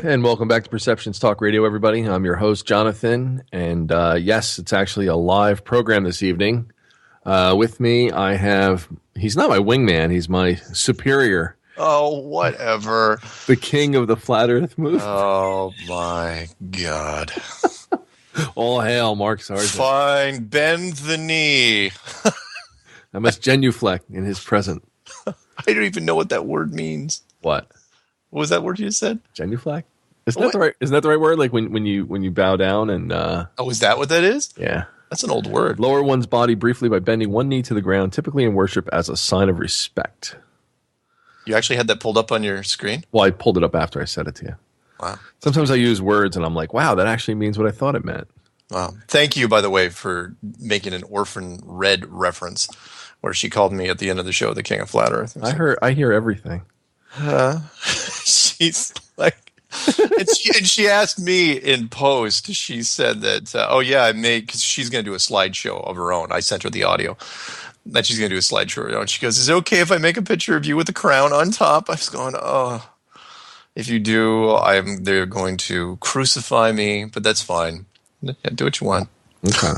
And welcome back to Perceptions Talk Radio, everybody. I'm your host, Jonathan. And yes, it's actually a live program this evening. With me, I have, he's not my wingman, he's my superior. Oh, whatever. The king of the flat earth movement. Oh, my God. All hail, Mark Sargent. Fine, bend the knee. I must genuflect in his presence. I don't even know what that word means. What? What was that word you said? Genuflect? Isn't that the right word? Like when you bow down and Oh, is that what that is? Yeah. That's an old word. Lower one's body briefly by bending one knee to the ground, typically in worship as a sign of respect. You actually had that pulled up on your screen? Well, I pulled it up after I said it to you. Wow. Sometimes I use words and I'm like, wow, that actually means what I thought it meant. Wow. Thank you, by the way, for making an Orphan Red reference where she called me at the end of the show the King of Flat Earth. I hear everything. She's like, and she asked me in post, she said that, because she's going to do a slideshow of her own. I sent her the audio that she's going to do a slideshow of her own. She goes, is it okay if I make a picture of you with the crown on top? I was going, oh, if you do, they're going to crucify me, but that's fine. Yeah, do what you want. Okay.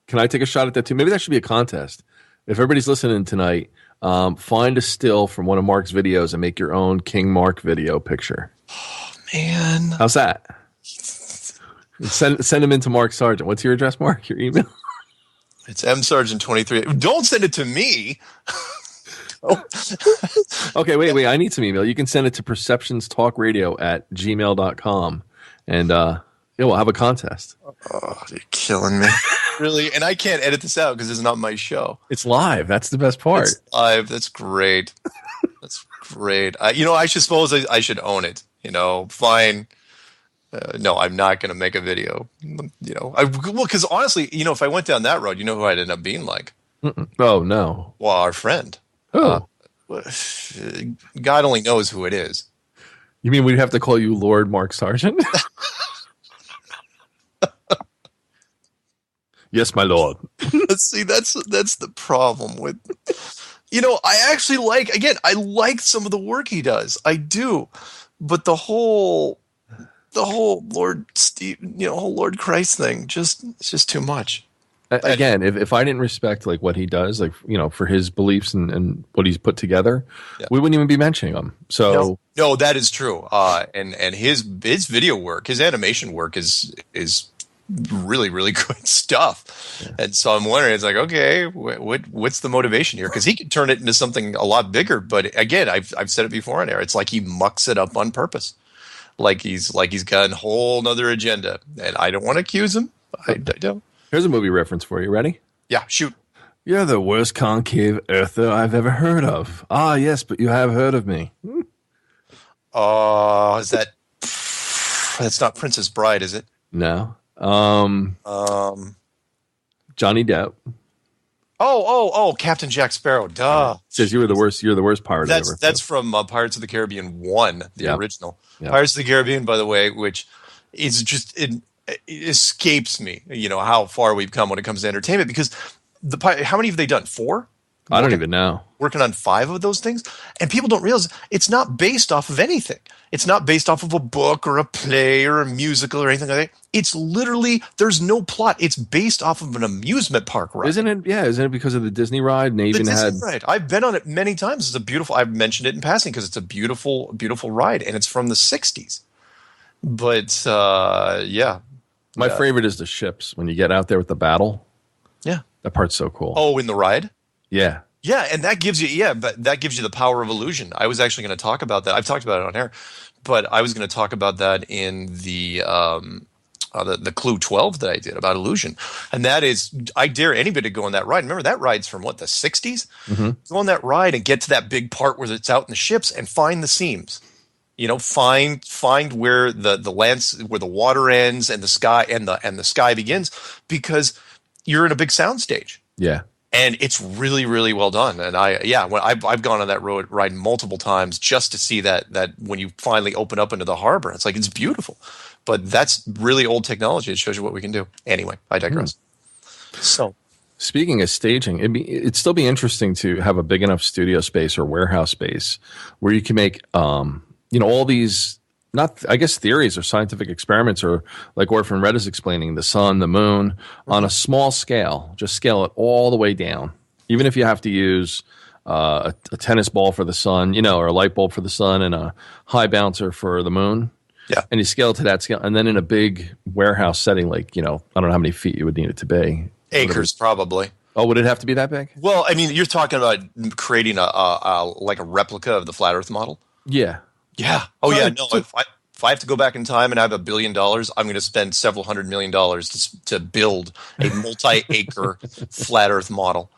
Can I take a shot at that too? Maybe that should be a contest. If everybody's listening tonight, find a still from one of Mark's videos and make your own King Mark video picture. Oh, man. How's that? Send them into Mark Sargent. What's your address, Mark? Your email? It's msargent23. Don't send it to me. Okay, wait. I need some email. You can send it to perceptionstalkradio@gmail.com. And we'll have a contest. Oh, you're killing me. Really? And I can't edit this out because it's not my show. It's live. That's the best part. It's live. That's great. That's great. I suppose I should own it. Fine. No, I'm not going to make a video. Because honestly, if I went down that road, you know who I'd end up being like? Oh, no. Well, our friend. Oh. God only knows who it is. You mean we'd have to call you Lord Mark Sargent? Yes, my lord. See, that's the problem with, I actually I like some of the work he does. I do. But the whole Lord Steve, whole Lord Christ thing, it's just too much. Again, if I didn't respect like what he does, like, for his beliefs and what he's put together, we wouldn't even be mentioning him. So no, that is true. And his video work, his animation work is really, really good stuff. Yeah. And so I'm wondering, it's like, okay, what's the motivation here? Because he could turn it into something a lot bigger. But again, I've said it before on air. It's like he mucks it up on purpose. Like he's got a whole nother agenda. And I don't want to accuse him. I don't. Here's a movie reference for you. Ready? Yeah, shoot. You're the worst concave earther I've ever heard of. Ah, yes, but you have heard of me. That's not Princess Bride, is it? No. Johnny Depp. Oh, Captain Jack Sparrow. Duh. Says you're the worst pirate ever. That's from Pirates of the Caribbean 1, the original. Yep. Pirates of the Caribbean, by the way, which is just it escapes me, how far we've come when it comes to entertainment, because how many have they done? 4? I don't even know. Working on 5 of those things, and people don't realize it's not based off of anything. It's not based off of a book or a play or a musical or anything like that. It's literally, there's no plot. It's based off of an amusement park ride. Isn't it? Yeah, isn't it because of the Disney ride? And they even had Disney ride. I've been on it many times. It's a beautiful. I've mentioned it in passing because it's a beautiful, beautiful ride, and it's from the '60s. But my favorite is the ships when you get out there with the battle. Yeah, that part's so cool. Oh, in the ride. Yeah. Yeah, and that gives you the power of illusion. I was actually going to talk about that. I've talked about it on air, but I was going to talk about that in the Clue 12 that I did about illusion. And that is, I dare anybody to go on that ride. Remember, that ride's from the 60s? Mm-hmm. Go on that ride and get to that big part where it's out in the ships and find the seams. Find where where the water ends and the sky and the sky begins, because you're in a big soundstage. Yeah. And it's really, really well done. And I've gone on that ride multiple times just to see that when you finally open up into the harbor, it's like, it's beautiful. But that's really old technology. It shows you what we can do. Anyway, I digress. So, speaking of staging, it'd still be interesting to have a big enough studio space or warehouse space where you can make, all these not, I guess, theories or scientific experiments, or like Orphan Red is explaining, the sun, the moon, on a small scale. Just scale it all the way down. Even if you have to use a tennis ball for the sun, or a light bulb for the sun, and a high bouncer for the moon. Yeah. And you scale it to that scale. And then in a big warehouse setting, like, I don't know how many feet you would need it to be. Acres, probably. Oh, would it have to be that big? Well, I mean, you're talking about creating like a replica of the flat Earth model. Yeah. Yeah. Oh, yeah. No, if I have to go back in time and I have $1 billion, I'm going to spend several $100 million to build a multi-acre flat Earth model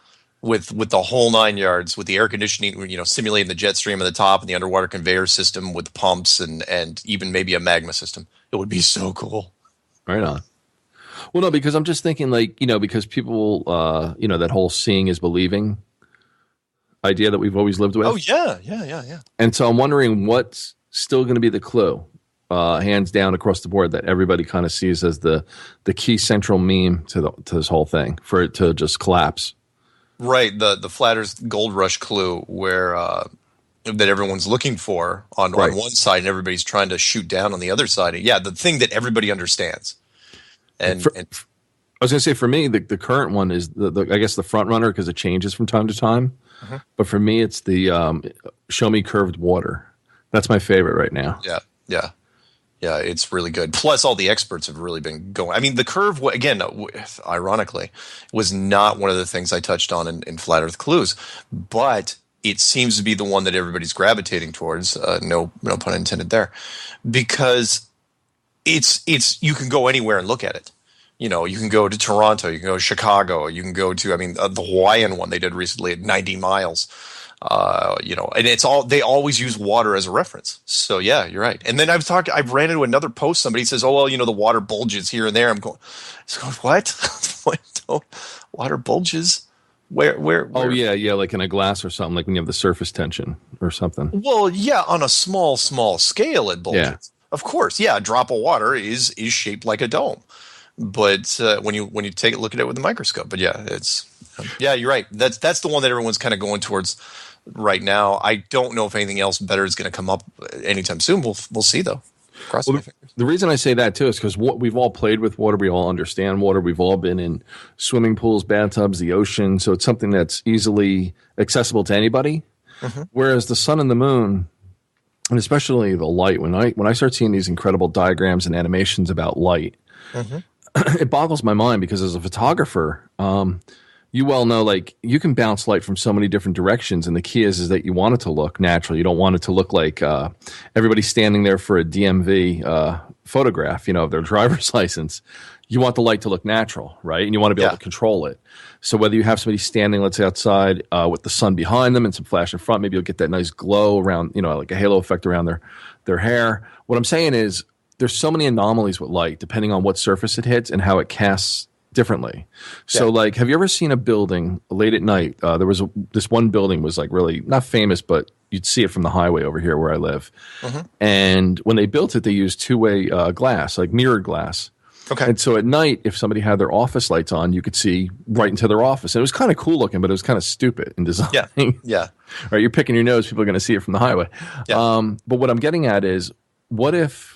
with the whole 9 yards, with the air conditioning, simulating the jet stream at the top and the underwater conveyor system with pumps and even maybe a magma system. It would be so cool. Right on. Well, no, because I'm just thinking, like, because people, that whole seeing is believing idea that we've always lived with. Oh, yeah. And so I'm wondering what's still going to be the clue, hands down across the board, that everybody kind of sees as the key central meme to this whole thing, for it to just collapse. Right, the flat Earth gold rush clue, where that everyone's looking for on one side, and everybody's trying to shoot down on the other side. Yeah, the thing that everybody understands. And I was going to say, for me, the current one is I guess the front runner, because it changes from time to time. Mm-hmm. But for me, it's the show me curved water. That's my favorite right now. Yeah, it's really good. Plus, all the experts have really been going. I mean, the curve, again, ironically, was not one of the things I touched on in Flat Earth Clues, but it seems to be the one that everybody's gravitating towards. No pun intended there, because it's you can go anywhere and look at it. You can go to Toronto, you can go to Chicago, you can go to, the Hawaiian one they did recently at 90 miles. And they always use water as a reference. So yeah, you're right. And then I've ran into another post. Somebody says, oh, well, the water bulges here and there. I'm going, what? Water bulges? Where? Oh yeah. Like in a glass or something, like when you have the surface tension or something. Well, yeah, on a small scale, it bulges. Yeah. Of course. Yeah. A drop of water is shaped like a dome. But when you look at it with a microscope, but yeah, you're right. That's the one that everyone's kind of going towards right now. I don't know if anything else better is going to come up anytime soon. We'll see though. Cross my fingers. The reason I say that too is because we've all played with water. We all understand water. We've all been in swimming pools, bathtubs, the ocean. So it's something that's easily accessible to anybody. Mm-hmm. Whereas the sun and the moon, and especially the light, when I start seeing these incredible diagrams and animations about light, mm-hmm. It boggles my mind, because as a photographer, you well know, like, you can bounce light from so many different directions, and the key is that you want it to look natural. You don't want it to look like everybody's standing there for a DMV photograph, of their driver's license. You want the light to look natural, right? And you want to be able to control it. So whether you have somebody standing, let's say, outside with the sun behind them and some flash in front, maybe you'll get that nice glow around, like a halo effect around their hair. What I'm saying is, there's so many anomalies with light, depending on what surface it hits and how it casts differently. So, like, have you ever seen a building late at night? There was this one building was, like, really not famous, but you'd see it from the highway over here where I live. Mm-hmm. And when they built it, they used two-way glass, like mirrored glass. Okay. And so at night, if somebody had their office lights on, you could see right into their office. And it was kind of cool looking, but it was kind of stupid in design. Yeah. Right, you're picking your nose, people are going to see it from the highway. Yeah. But what I'm getting at is, what if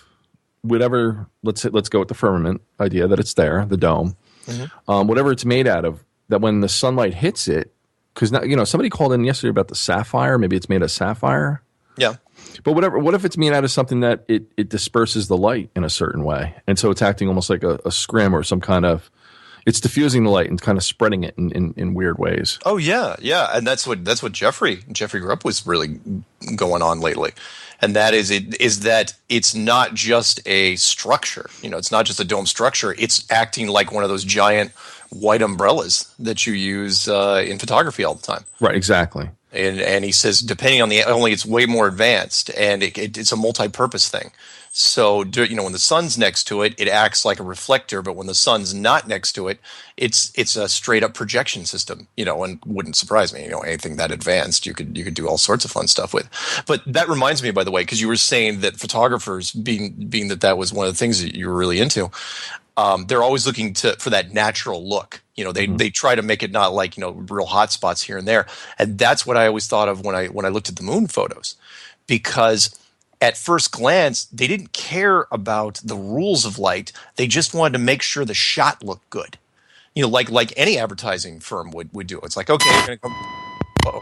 whatever, let's go with the firmament idea that it's there, the dome, mm-hmm. Whatever it's made out of, that when the sunlight hits it, because now, somebody called in yesterday about the sapphire, maybe it's made of sapphire. Yeah. But what if it's made out of something that it disperses the light in a certain way, and so it's acting almost like a scrim or some kind of, it's diffusing the light and kind of spreading it in weird ways. Oh yeah, and that's what Jeffrey Grupp was really going on lately. And that is that it's not just a structure. It's not just a dome structure. It's acting like one of those giant white umbrellas that you use in photography all the time. Right, exactly. And he says, depending on only it's way more advanced, and it's a multi-purpose thing. So, when the sun's next to it, it acts like a reflector. But when the sun's not next to it, it's a straight up projection system. And wouldn't surprise me. Anything that advanced, you could do all sorts of fun stuff with. But that reminds me, by the way, because you were saying that photographers, being that was one of the things that you were really into, they're always looking for that natural look. They try to make it not like real hot spots here and there. And that's what I always thought of when I looked at the moon photos, because at first glance, they didn't care about the rules of light. They just wanted to make sure the shot looked good. You know, like any advertising firm would do. It's like, okay, you're going to come. Uh-oh.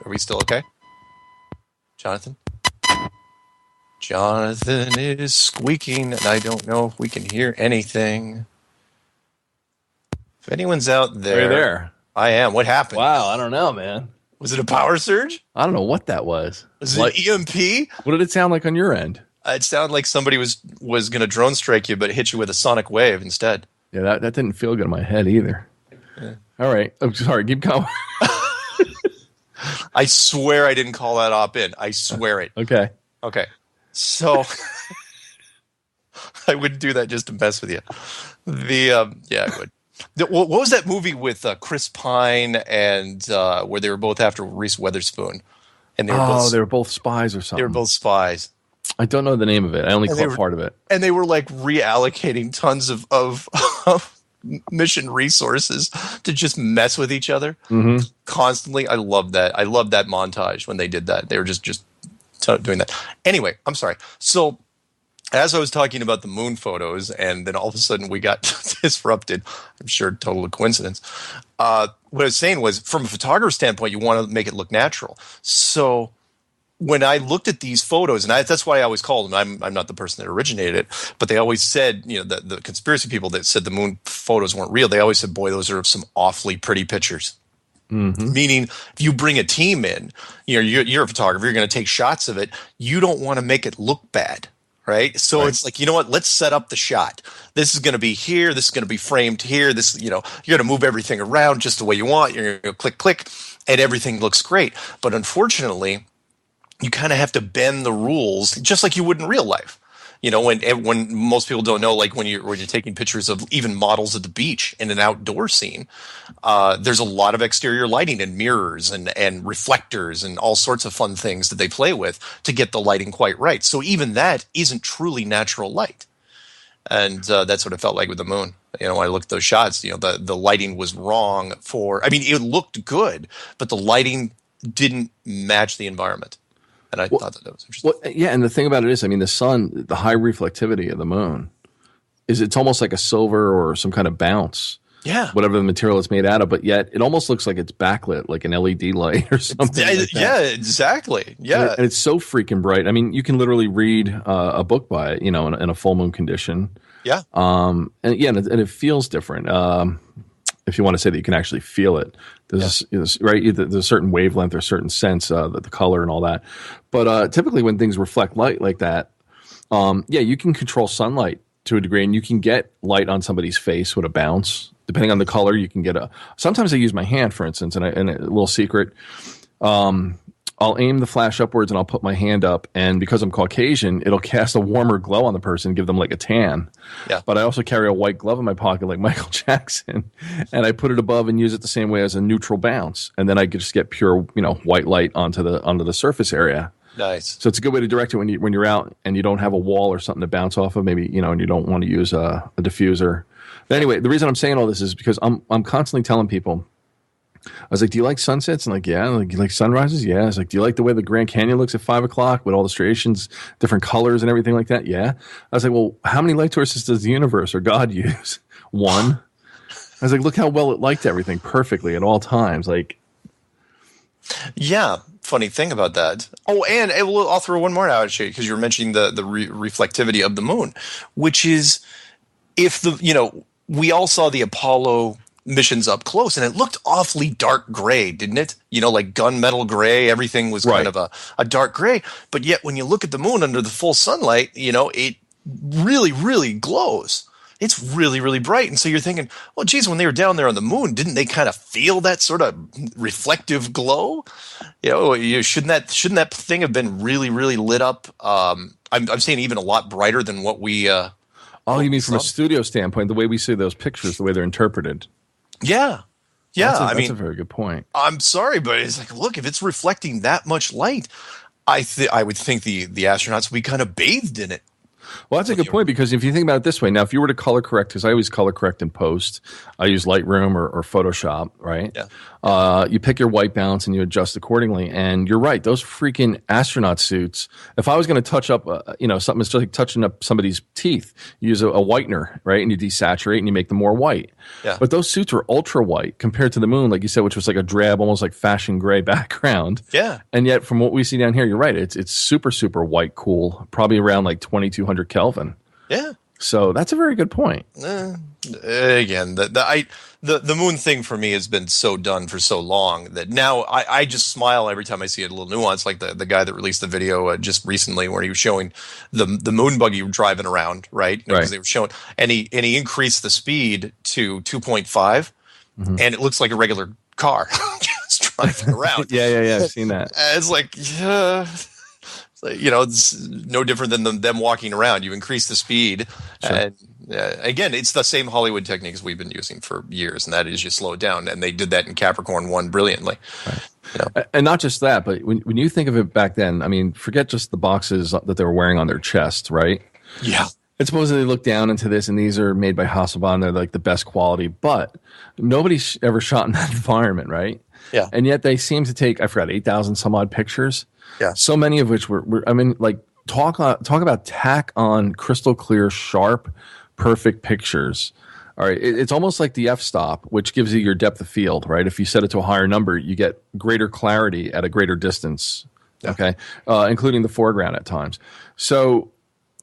Are we still okay? Jonathan? Jonathan is squeaking, and I don't know if we can hear anything. If anyone's out there. Are you there? I am. What happened? Wow, I don't know, man. Was it a power surge? I don't know what that was. Was it an EMP? What did it sound like on your end? It sounded like somebody was going to drone strike you, but hit you with a sonic wave instead. Yeah, that didn't feel good in my head either. Yeah. All right. I'm sorry. Keep going. I swear I didn't call that op in. I swear it. Okay. So I wouldn't do that just to mess with you. Yeah, I would. What was that movie with Chris Pine and where they were both after Reese Witherspoon? And they were both spies or something. They were both spies. I don't know the name of it. I only caught part of it. And they were like reallocating tons of mission resources to just mess with each other constantly. I love that. I love that montage when they did that. They were just doing that. Anyway, I'm sorry. So as I was talking about the moon photos, and then all of a sudden we got disrupted, I'm sure total coincidence. What I was saying was, from a photographer standpoint, you want to make it look natural. So when I looked at these photos, and that's why I always called them, I'm not the person that originated it, but they always said, you know, the conspiracy people that said the moon photos weren't real, they always said, boy, those are some awfully pretty pictures. Meaning, if you bring a team in, you know, you're a photographer, you're going to take shots of it, you don't want to make it look bad. Right. So It's like, you know what, let's set up the shot. This is going to be here. This is going to be framed here. This, you know, you're going to move everything around just the way you want. You're going to click, and everything looks great. But unfortunately, you kind of have to bend the rules just like you would in real life. You know, when most people don't know, like when you're taking pictures of even models at the beach in an outdoor scene, there's a lot of exterior lighting and mirrors and reflectors and all sorts of fun things that they play with to get the lighting quite right. So even that isn't truly natural light. And that's what it felt like with the moon. You know, when I looked at those shots, you know, the lighting was wrong it looked good, but the lighting didn't match the environment. And I thought that was interesting. Well, yeah, and the thing about it is, I mean, the sun, the high reflectivity of the moon, it's almost like a silver or some kind of bounce. Yeah. Whatever the material is made out of, but yet it almost looks like it's backlit, like an LED light or something. Yeah, exactly. Yeah. And it's so freaking bright. I mean, you can literally read a book by it, you know, in a full moon condition. Yeah. And it feels different. If you want to say that you can actually feel it, there's a certain wavelength or certain sense, the color and all that. But typically when things reflect light like that, you can control sunlight to a degree, and you can get light on somebody's face with a bounce. Depending on the color, you can get sometimes I use my hand, for instance, and a little secret. I'll aim the flash upwards and I'll put my hand up, and because I'm Caucasian, it'll cast a warmer glow on the person and give them like a tan. Yeah. But I also carry a white glove in my pocket like Michael Jackson, and I put it above and use it the same way as a neutral bounce, and then I just get pure, you know, white light onto the surface area. Nice. So it's a good way to direct it when you're out and you don't have a wall or something to bounce off of, maybe, you know, and you don't want to use a diffuser. But anyway, the reason I'm saying all this is because I'm constantly telling people. I was like, do you like sunsets? And like, yeah. Like, you like sunrises? Yeah. I was like, do you like the way the Grand Canyon looks at 5 o'clock with all the striations, different colors and everything like that? Yeah. I was like, well, how many light sources does the universe or God use? One. I was like, look how well it liked everything perfectly at all times. Like, yeah. Funny thing about that. Oh, and I'll throw one more out at you because you're mentioning the reflectivity of the moon, which is we all saw the Apollo missions up close, and it looked awfully dark gray, didn't it? You know, like gunmetal gray. Everything was kind of a dark gray. But yet, when you look at the moon under the full sunlight, you know, it really, really glows. It's really, really bright. And so you're thinking, well, geez, when they were down there on the moon, didn't they kind of feel that sort of reflective glow? You know, shouldn't that thing have been really, really lit up? I'm saying even a lot brighter than what we. You mean from a studio standpoint, the way we see those pictures, the way they're interpreted. Yeah. Yeah. That's a very good point. I'm sorry, but it's like, look, if it's reflecting that much light, I would think the astronauts would be kind of bathed in it. Well, that's a good point, because if you think about it this way, now if you were to color correct, because I always color correct in post, I use Lightroom or Photoshop, right? Yeah. You pick your white balance and you adjust accordingly. And you're right, those freaking astronaut suits. If I was going to touch up, something that's just like touching up somebody's teeth, you use a whitener, right? And you desaturate and you make them more white. Yeah. But those suits were ultra white compared to the moon, like you said, which was like a drab, almost like fashion gray background. Yeah. And yet, from what we see down here, you're right. It's super, super white, cool, probably around like 2200 Kelvin. Yeah. So that's a very good point. Again, the moon thing for me has been so done for so long that now I just smile every time I see a little nuance, like the guy that released the video just recently where he was showing the moon buggy driving around, right? Because they were showing, and he increased the speed to 2.5, and it looks like a regular car just driving around. Yeah. I've seen that. It's like, yeah. It's no different than them walking around. You increase the speed, and again, it's the same Hollywood techniques we've been using for years, and that is you slow it down. And they did that in Capricorn 1 brilliantly. Right. And not just that, but when you think of it back then, I mean, forget just the boxes that they were wearing on their chest, right? Yeah. And supposedly they look down into this, and these are made by Hasselblad. They're like the best quality, but nobody's ever shot in that environment, right? Yeah. And yet they seem to take, I forgot, 8,000 some odd pictures. Yeah. So many of which were I mean, like talk about tack on crystal clear, sharp, perfect pictures. All right. It's almost like the f-stop, which gives you your depth of field, right? If you set it to a higher number, you get greater clarity at a greater distance. Yeah. Okay. Including the foreground at times. So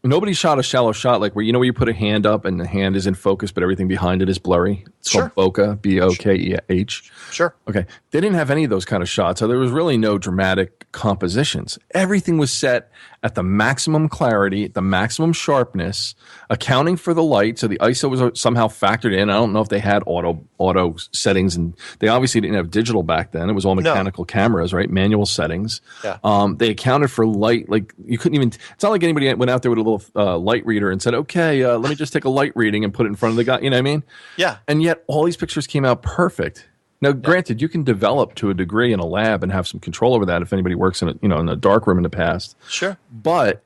nobody shot a shallow shot like where you put a hand up and the hand is in focus, but everything behind it is blurry. It's called bokeh, B-O-K-E-H. Sure. Okay. They didn't have any of those kind of shots, so there was really no dramatic compositions. Everything was set at the maximum clarity, the maximum sharpness, accounting for the light. So the ISO was somehow factored in. I don't know if they had auto settings, and they obviously didn't have digital back then. It was all mechanical cameras, right? Manual settings. Yeah. They accounted for light. Like you couldn't even. It's not like anybody went out there with a little light reader and said, "Okay, let me just take a light reading and put it in front of the guy." You know what I mean? Yeah. And yet all these pictures came out perfect. Now, granted, you can develop to a degree in a lab and have some control over that if anybody works in a dark room in the past. Sure. But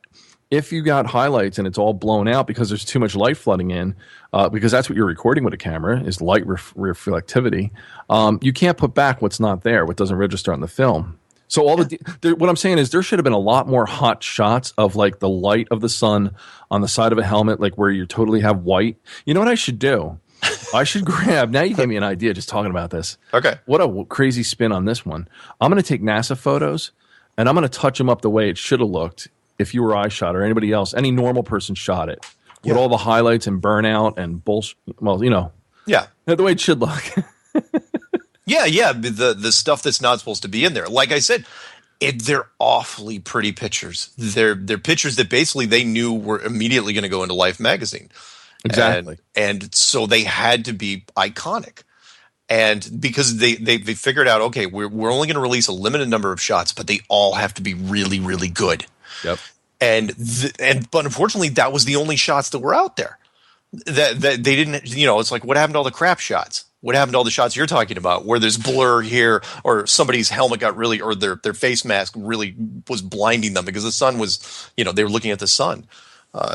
if you got highlights and it's all blown out because there's too much light flooding in, because that's what you're recording with a camera is light reflectivity, you can't put back what's not there, what doesn't register on the film. So what I'm saying is there should have been a lot more hot shots of like the light of the sun on the side of a helmet, like where you totally have white. You know what I should do? I should grab. Now you gave me an idea just talking about this. Okay. What a crazy spin on this one. I'm going to take NASA photos and I'm going to touch them up the way it should have looked if you or I shot or anybody else, any normal person shot it with all the highlights and burnout and bullshit. Well, Yeah. The way it should look. Yeah. The stuff that's not supposed to be in there. Like I said, they're awfully pretty pictures. They're pictures that basically they knew were immediately going to go into Life magazine. Exactly. And so they had to be iconic. And because they figured out, okay, we're only going to release a limited number of shots, but they all have to be really, really good. Yep. But unfortunately, that was the only shots that were out there. That they didn't, it's like, what happened to all the crap shots? What happened to all the shots you're talking about where there's blur here or somebody's helmet got really, or their face mask really was blinding them because the sun was, they were looking at the sun.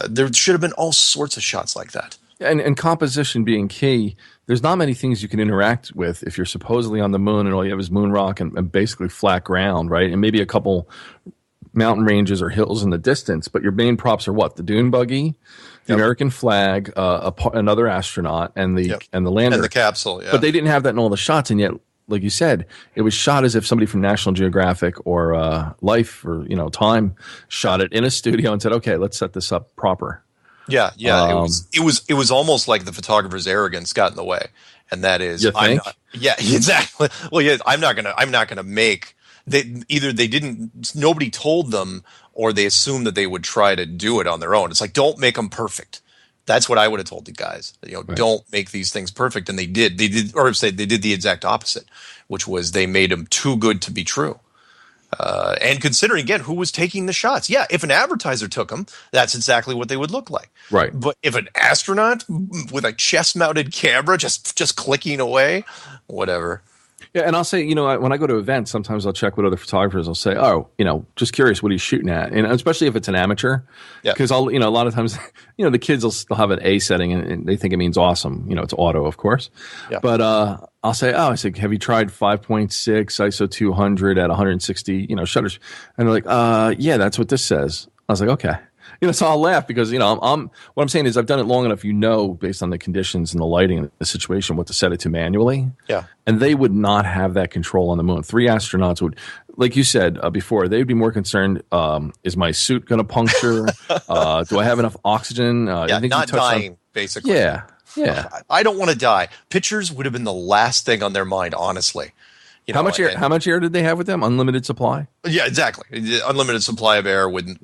There should have been all sorts of shots like that. And composition being key, there's not many things you can interact with if you're supposedly on the moon and all you have is moon rock and basically flat ground, right? And maybe a couple mountain ranges or hills in the distance, but your main props are what? The dune buggy, the American flag, another astronaut, and the lander. And the capsule, yeah. But they didn't have that in all the shots, and yet, like you said, it was shot as if somebody from National Geographic or Life or Time shot it in a studio and said, "Okay, let's set this up proper." Yeah. It was almost like the photographer's arrogance got in the way, and that is, you think? Exactly. Well, yeah, I'm not gonna make. Nobody told them, or they assumed that they would try to do it on their own. It's like, don't make them perfect. That's what I would have told the guys. Right. Don't make these things perfect, and they did. They did the exact opposite, which was they made them too good to be true. And considering again who was taking the shots, if an advertiser took them, that's exactly what they would look like. Right. But if an astronaut with a chest-mounted camera just clicking away, whatever. Yeah, and I'll say, when I go to events, sometimes I'll check with other photographers. I'll say, oh, just curious what he's shooting at, and especially if it's an amateur, Yeah. because a lot of times, the kids will still have an A setting and they think it means awesome. It's auto, of course. Yeah. But I'll say, oh, I said, have you tried 5.6 ISO 200 at 160, shutters? And they're like, yeah, that's what this says. I was like, okay. So I'll laugh because, what I'm saying is I've done it long enough, based on the conditions and the lighting and the situation, what to set it to manually. Yeah. And they would not have that control on the moon. 3 astronauts would, like you said before, they'd be more concerned, is my suit going to puncture? Do I have enough oxygen? Not dying, basically. Yeah. Yeah. I don't want to die. Pictures would have been the last thing on their mind, honestly. How much air did they have with them? Unlimited supply? Yeah, exactly. Unlimited supply of air with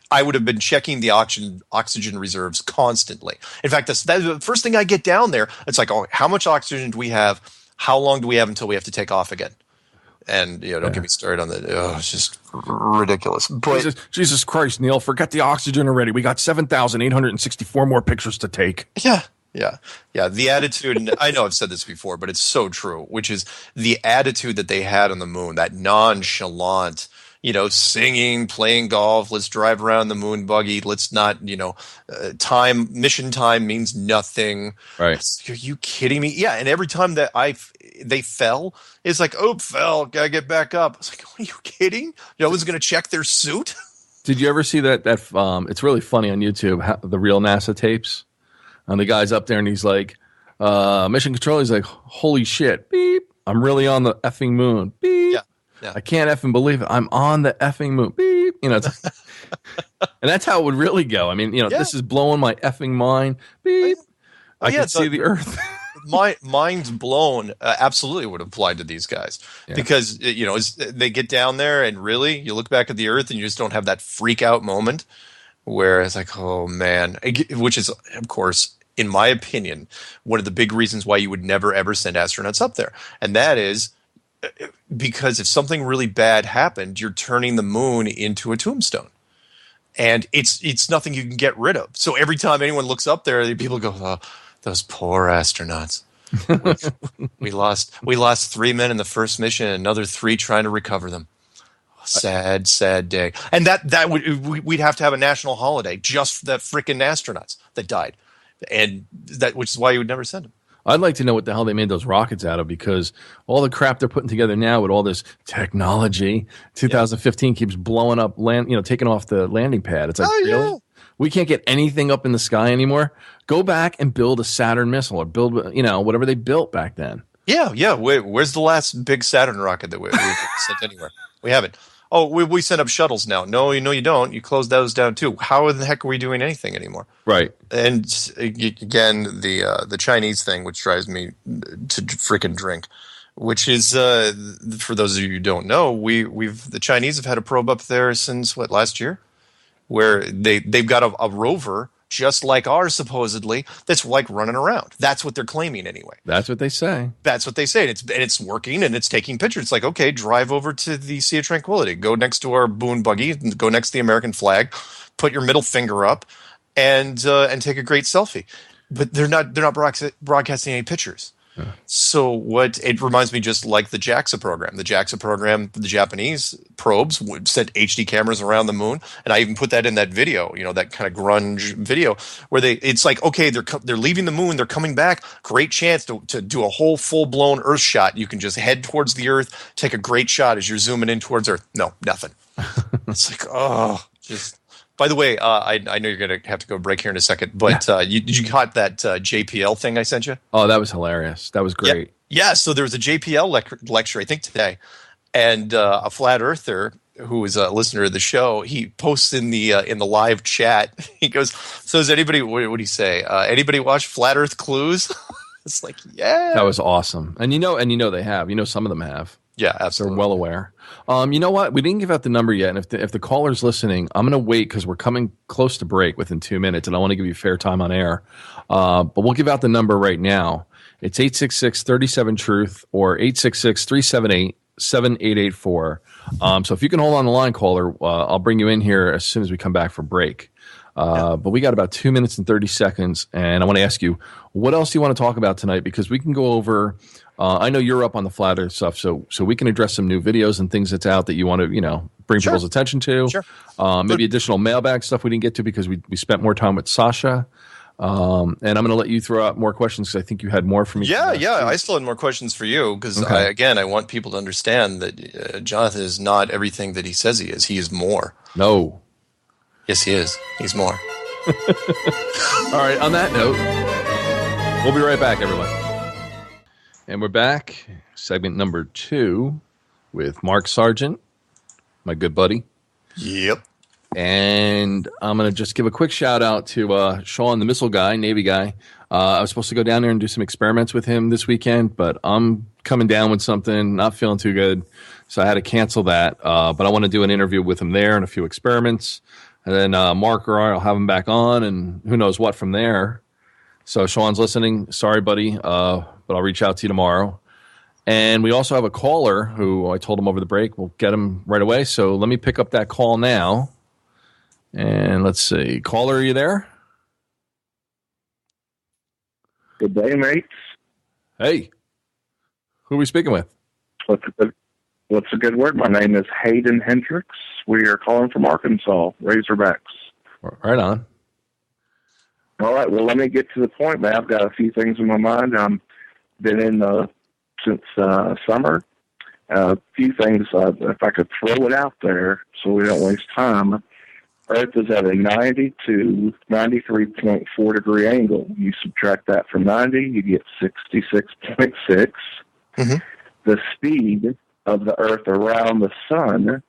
I would have been checking the oxygen reserves constantly. In fact, that's the first thing I get down there. It's like, oh, how much oxygen do we have? How long do we have until we have to take off again? And don't get me started on that. Oh, it's just ridiculous. But Jesus Christ, Neil, forget the oxygen already. We got 7,864 more pictures to take. Yeah. The attitude, and I know I've said this before, but it's so true, which is the attitude that they had on the moon, that nonchalant, singing, playing golf, let's drive around the moon buggy, let's not, mission time means nothing. Right. Are you kidding me? Yeah, and every time that they fell, it's like, oh, fell, gotta get back up. It's like, are you kidding? No one's going to check their suit? Did you ever see that it's really funny on YouTube, the real NASA tapes? And the guy's up there and he's like, mission control. He's like, holy shit, beep. I'm really on the effing moon. Beep. Yeah. I can't effing believe it. I'm on the effing moon. Beep. And that's how it would really go. I mean, this is blowing my effing mind. Beep. I can see the Earth. My mind's blown absolutely would apply to these guys because, as they get down there and really you look back at the Earth and you just don't have that freak out moment. Where it's like, oh man, which is, of course, in my opinion, one of the big reasons why you would never ever send astronauts up there. And that is because if something really bad happened, you're turning the moon into a tombstone. And it's nothing you can get rid of. So every time anyone looks up there, people go, oh, those poor astronauts. we lost 3 men in the first mission and another 3 trying to recover them. Sad day. And that we'd have to have a national holiday just for the freaking astronauts that died. And which is why you would never send them. I'd like to know what the hell they made those rockets out of, because all the crap they're putting together now with all this technology, 2015 keeps blowing up taking off the landing pad. It's like, really? We can't get anything up in the sky anymore. Go back and build a Saturn missile or build, whatever they built back then. Yeah. Where's the last big Saturn rocket that we've sent anywhere? We haven't. Oh, we send up shuttles now. No, you don't. You close those down too. How in the heck are we doing anything anymore? Right. And again, the Chinese thing, which drives me to freaking drink, which is for those of you who don't know, the Chinese have had a probe up there since last year, where they've got a rover just like ours, supposedly, that's like running around. That's what they're claiming anyway. That's what they say. And it's working and it's taking pictures. It's like, okay, drive over to the Sea of Tranquility, go next to our boon buggy, go next to the American flag, put your middle finger up, and take a great selfie. But they're not broadcasting any pictures. Yeah. So it reminds me just like the JAXA program. The JAXA program, the Japanese probes would send HD cameras around the moon, and I even put that in that video, that kind of grunge video where it's like, okay, they're leaving the moon, they're coming back, great chance to do a whole full-blown Earth shot. You can just head towards the Earth, take a great shot as you're zooming in towards Earth. No, nothing. It's like, just. By the way, I know you're going to have to go break here in a second, but did you caught that JPL thing I sent you? Oh, that was hilarious. That was great. Yeah, so there was a JPL lecture, I think, today, and a flat earther who is a listener of the show, he posts in the live chat, he goes, so does anybody, what did he say? Anybody watch Flat Earth Clues? It's like, yeah. That was awesome. And they have. Some of them have. Yeah, absolutely. They're well aware. You know what? We didn't give out the number yet, and if the caller's listening, I'm going to wait because we're coming close to break within 2 minutes, and I want to give you fair time on air. But we'll give out the number right now. It's 866-37-TRUTH or 866-378-7884. So if you can hold on the line, caller, I'll bring you in here as soon as we come back for break. But we got about 2 minutes and 30 seconds, and I want to ask you, what else do you want to talk about tonight? Because we can go over. I know you're up on the flat Earth stuff, so we can address some new videos and things that's out that you want to bring people's attention to. Sure. Maybe additional mailbag stuff we didn't get to because we spent more time with Sasha. And I'm going to let you throw out more questions because I think you had more for me. Yeah. I still had more questions for you because, I want people to understand that Jonathan is not everything that he says he is. He is more. No. Yes, he is. He's more. All right. On that note, we'll be right back, everyone. And we're back, segment number 2 with Mark Sargent, my good buddy. Yep. And I'm going to just give a quick shout out to Sean, the missile guy, Navy guy. I was supposed to go down there and do some experiments with him this weekend, but I'm coming down with something, not feeling too good. So I had to cancel that. But I want to do an interview with him there and a few experiments. And then Mark or I'll have him back on and who knows what from there. So Sean's listening. Sorry, buddy, but I'll reach out to you tomorrow. And we also have a caller who I told him over the break. We'll get him right away. So let me pick up that call now. And let's see. Caller, are you there? Good day, mates. Hey. Who are we speaking with? What's a good word? My name is Hayden Hendricks. We are calling from Arkansas, Razorbacks. Right on. All right. Well, let me get to the point, man. I've got a few things in my mind. I've been in since summer. A few things, if I could throw it out there so we don't waste time. Earth is at a 90 to 93.4 degree angle. You subtract that from 90, you get 66.6. Mm-hmm. The speed of the Earth around the sun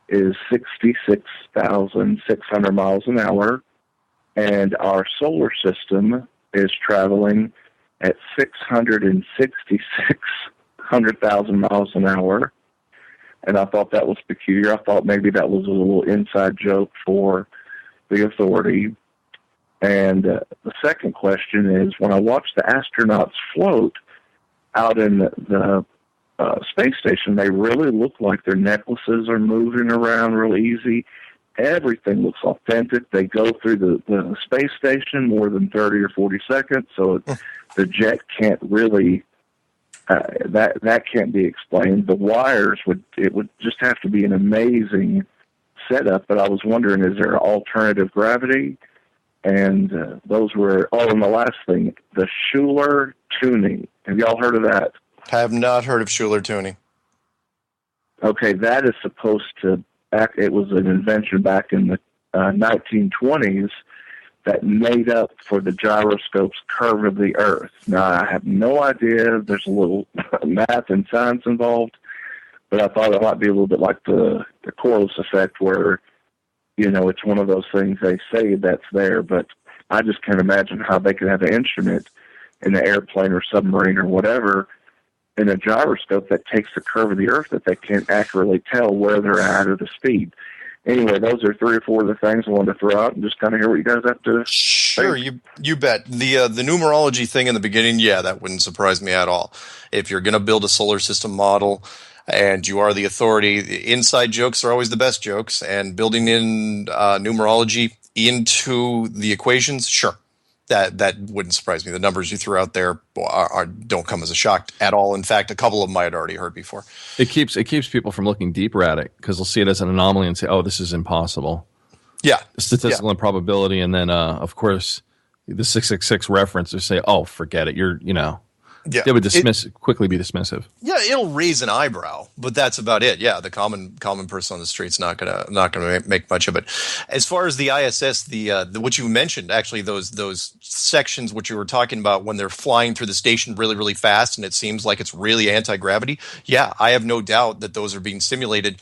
is 66,600 miles an hour, and our solar system is traveling at 666,000 miles an hour. And I thought that was peculiar. I thought maybe that was a little inside joke for the authority. And the second question is, when I watch the astronauts float out in the space station, they really look like their necklaces are moving around real easy. Everything looks authentic. They go through the space station more than 30 or 40 seconds, so the jet can't really... that can't be explained. The wires would just have to be an amazing setup. But I was wondering, is there alternative gravity? And those were and the last thing, the Schuller tuning. Have y'all heard of that? Have not heard of Schuller tuning. Okay, that is supposed to. It was an invention back in the 1920s. That made up for the gyroscope's curve of the Earth. Now, I have no idea. There's a little math and science involved, but I thought it might be a little bit like the Corliss effect where, it's one of those things they say that's there, but I just can't imagine how they could have an instrument in an airplane or submarine or whatever in a gyroscope that takes the curve of the Earth that they can't accurately tell where they're at or the speed. Anyway, those are 3 or 4 of the things I wanted to throw out and just kind of hear what you guys have to Sure, think. you bet. The numerology thing in the beginning, yeah, that wouldn't surprise me at all. If you're going to build a solar system model and you are the authority, the inside jokes are always the best jokes, and building in numerology into the equations, sure. That wouldn't surprise me. The numbers you threw out there don't come as a shock at all. In fact, a couple of them I had already heard before. It keeps people from looking deeper at it because they'll see it as an anomaly and say, "Oh, this is impossible." Yeah, Statistical improbability, and then of course the 666 reference. They say, "Oh, forget it." Yeah, They would quickly be dismissive. Yeah, it'll raise an eyebrow, but that's about it. Yeah, the common person on the street's not gonna make much of it. As far as the ISS, the what you mentioned, actually, those sections which you were talking about when they're flying through the station really, really fast, and it seems like it's really anti-gravity. Yeah, I have no doubt that those are being simulated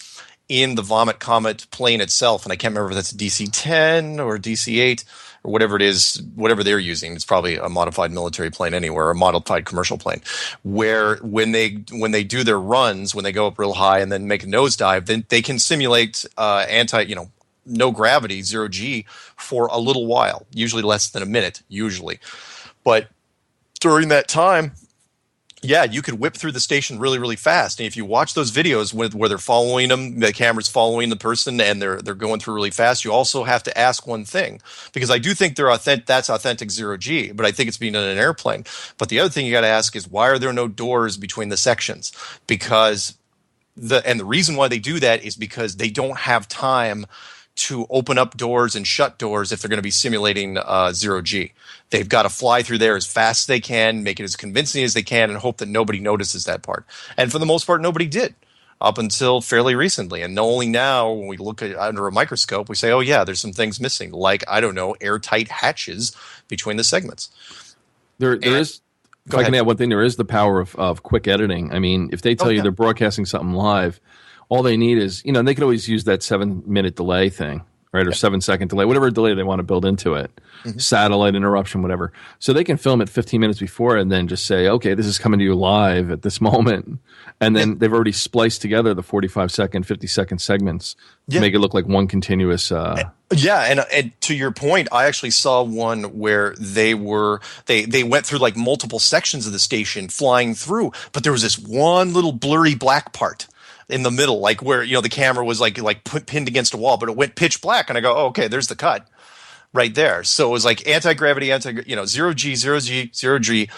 in the Vomit Comet plane itself, and I can't remember if that's a DC-10 or DC-8. Or whatever it is, whatever they're using, it's probably a modified military plane anywhere, or a modified commercial plane, where when they do their runs, when they go up real high and then make a nosedive, then they can simulate no gravity, 0G, for a little while, usually less than a minute, usually. But during that time, Yeah, you could whip through the station really, really fast. And if you watch those videos where they're following them, the camera's following the person, and they're going through really fast, you also have to ask one thing, because I do think that's authentic zero G, but I think it's being done in an airplane. But the other thing you got to ask is, why are there no doors between the sections? Because the reason why they do that is because they don't have time to open up doors and shut doors if they're going to be simulating zero G. They've got to fly through there as fast as they can, make it as convincing as they can, and hope that nobody notices that part. And for the most part, nobody did up until fairly recently. And only now, when we look at under a microscope, we say, oh yeah, there's some things missing, like, I don't know, airtight hatches between the segments. There is. If I can add one thing, there is the power of quick editing. I mean, if they tell you they're broadcasting something live, all they need is, they could always use that 7-minute delay thing, right? Or 7-second delay, whatever delay they want to build into it, satellite interruption, whatever. So they can film it 15 minutes before and then just say, okay, this is coming to you live at this moment. And then they've already spliced together the 45-second, 50-second segments to make it look like one continuous. And to your point, I actually saw one where they went through like multiple sections of the station flying through, but there was this one little blurry black part in the middle, like where the camera was like pinned against a wall, but it went pitch black, and I go, oh, okay, there's the cut right there. So it was like anti-gravity, zero G,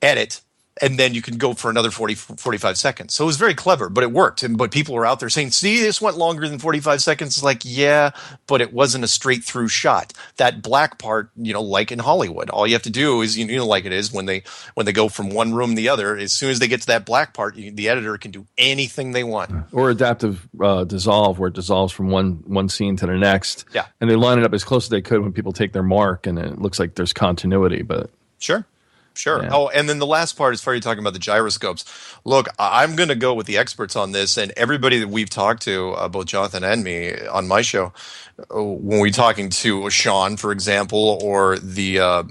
edit, and then you can go for another 45 seconds. So it was very clever, but it worked. But people were out there saying, see, this went longer than 45 seconds. It's like, yeah, but it wasn't a straight through shot. That black part, like in Hollywood, all you have to do is, like it is when they go from one room to the other, as soon as they get to that black part, the editor can do anything they want. Or adaptive dissolve, where it dissolves from one scene to the next. Yeah. And they line it up as close as they could when people take their mark, and it looks like there's continuity, but... Sure. Yeah. Oh, and then the last part, as far as you're talking about the gyroscopes, look, I'm going to go with the experts on this, and everybody that we've talked to, both Jonathan and me on my show, when we're talking to Sean, for example, or the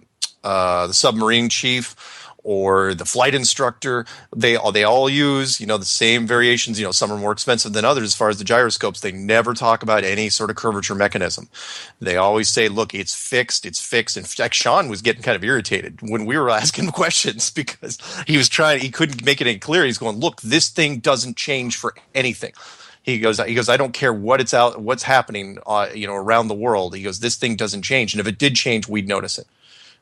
submarine chief, or the flight instructor, they all use, the same variations. Some are more expensive than others as far as the gyroscopes. They never talk about any sort of curvature mechanism. They always say, look, it's fixed. In fact, Sean was getting kind of irritated when we were asking questions, because he couldn't make it any clearer. He's going, look, this thing doesn't change for anything. He goes, I don't care what's happening, around the world. He goes, this thing doesn't change. And if it did change, we'd notice it.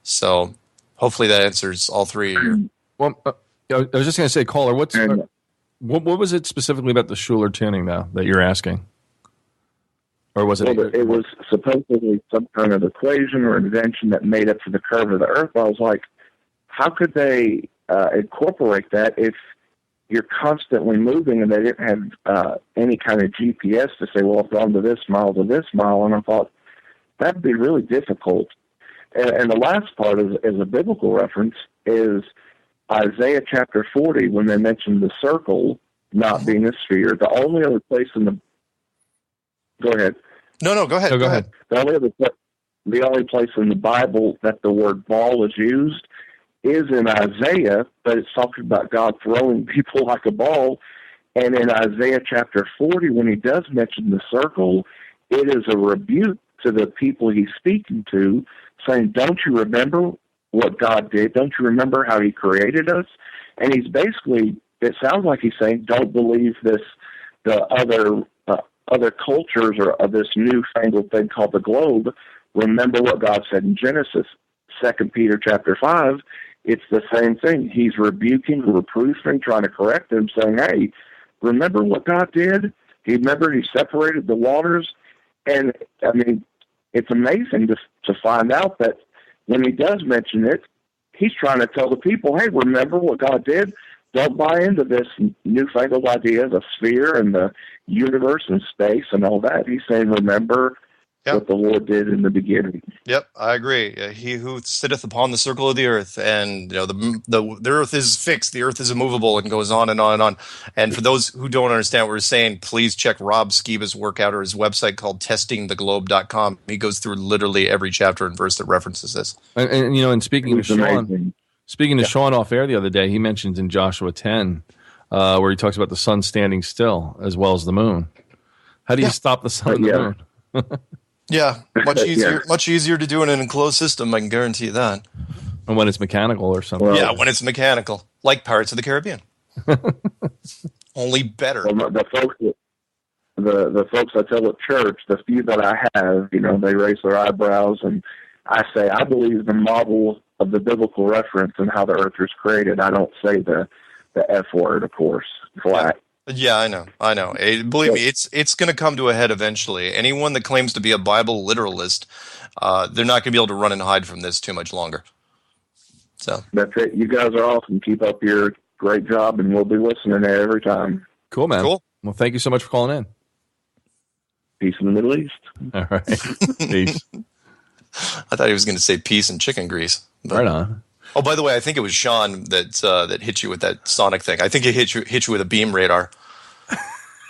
So hopefully that answers all three of your... Well, I was just going to say, caller, what was it specifically about the Schuler tuning, though, that you're asking? Or was it... Well, it was supposedly some kind of equation or invention that made up for the curve of the Earth. I was like, how could they incorporate that if you're constantly moving and they didn't have any kind of GPS to say, well, I've gone to this mile. And I thought, that'd be really difficult. And the last part is a biblical reference, is Isaiah chapter 40, when they mention the circle not being a sphere. The only other place in the... Go ahead. No, go ahead. Go ahead. The only place in the Bible that the word ball is used is in Isaiah, but it's talking about God throwing people like a ball. And in Isaiah chapter 40, when he does mention the circle, it is a rebuke to the people he's speaking to, saying, don't you remember what God did? Don't you remember how he created us? And he's basically, it sounds like he's saying, don't believe the other cultures or this newfangled thing called the globe. Remember what God said in Genesis, 2 Peter chapter 5. It's the same thing. He's rebuking, reproving, trying to correct them, saying, hey, remember what God did? He separated the waters. And, I mean, it's amazing to find out that when he does mention it, he's trying to tell the people, hey, remember what God did? Don't buy into this newfangled idea of the sphere and the universe and space and all that. He's saying, remember what the Lord did in the beginning. Yep, I agree. He who sitteth upon the circle of the earth, and the earth is fixed, the earth is immovable, and goes on and on and on. And for those who don't understand what we're saying, please check Rob Skiba's work out, or his website called testingtheglobe.com. He goes through literally every chapter and verse that references this. And speaking to Sean off air the other day, he mentions in Joshua 10, where he talks about the sun standing still as well as the moon. How do you stop the sun and the moon? Yeah, much easier to do in an enclosed system, I can guarantee you that. And when it's mechanical or something. Well, when it's mechanical. like Pirates of the Caribbean. Only better. Well, the folks I tell at church, the few that I have, they raise their eyebrows, and I say I believe the model of the biblical reference and how the earth was created. I don't say the F word, of course, flat. Yeah, I know. Believe me, it's going to come to a head eventually. Anyone that claims to be a Bible literalist, they're not going to be able to run and hide from this too much longer. So that's it. You guys are awesome. Keep up your great job, and we'll be listening there every time. Cool, man. Cool. Well, thank you so much for calling in. Peace in the Middle East. All right. Peace. I thought he was going to say peace and chicken grease. But, right on. Oh, by the way, I think it was Sean that hit you with that sonic thing. I think he hit you with a beam radar.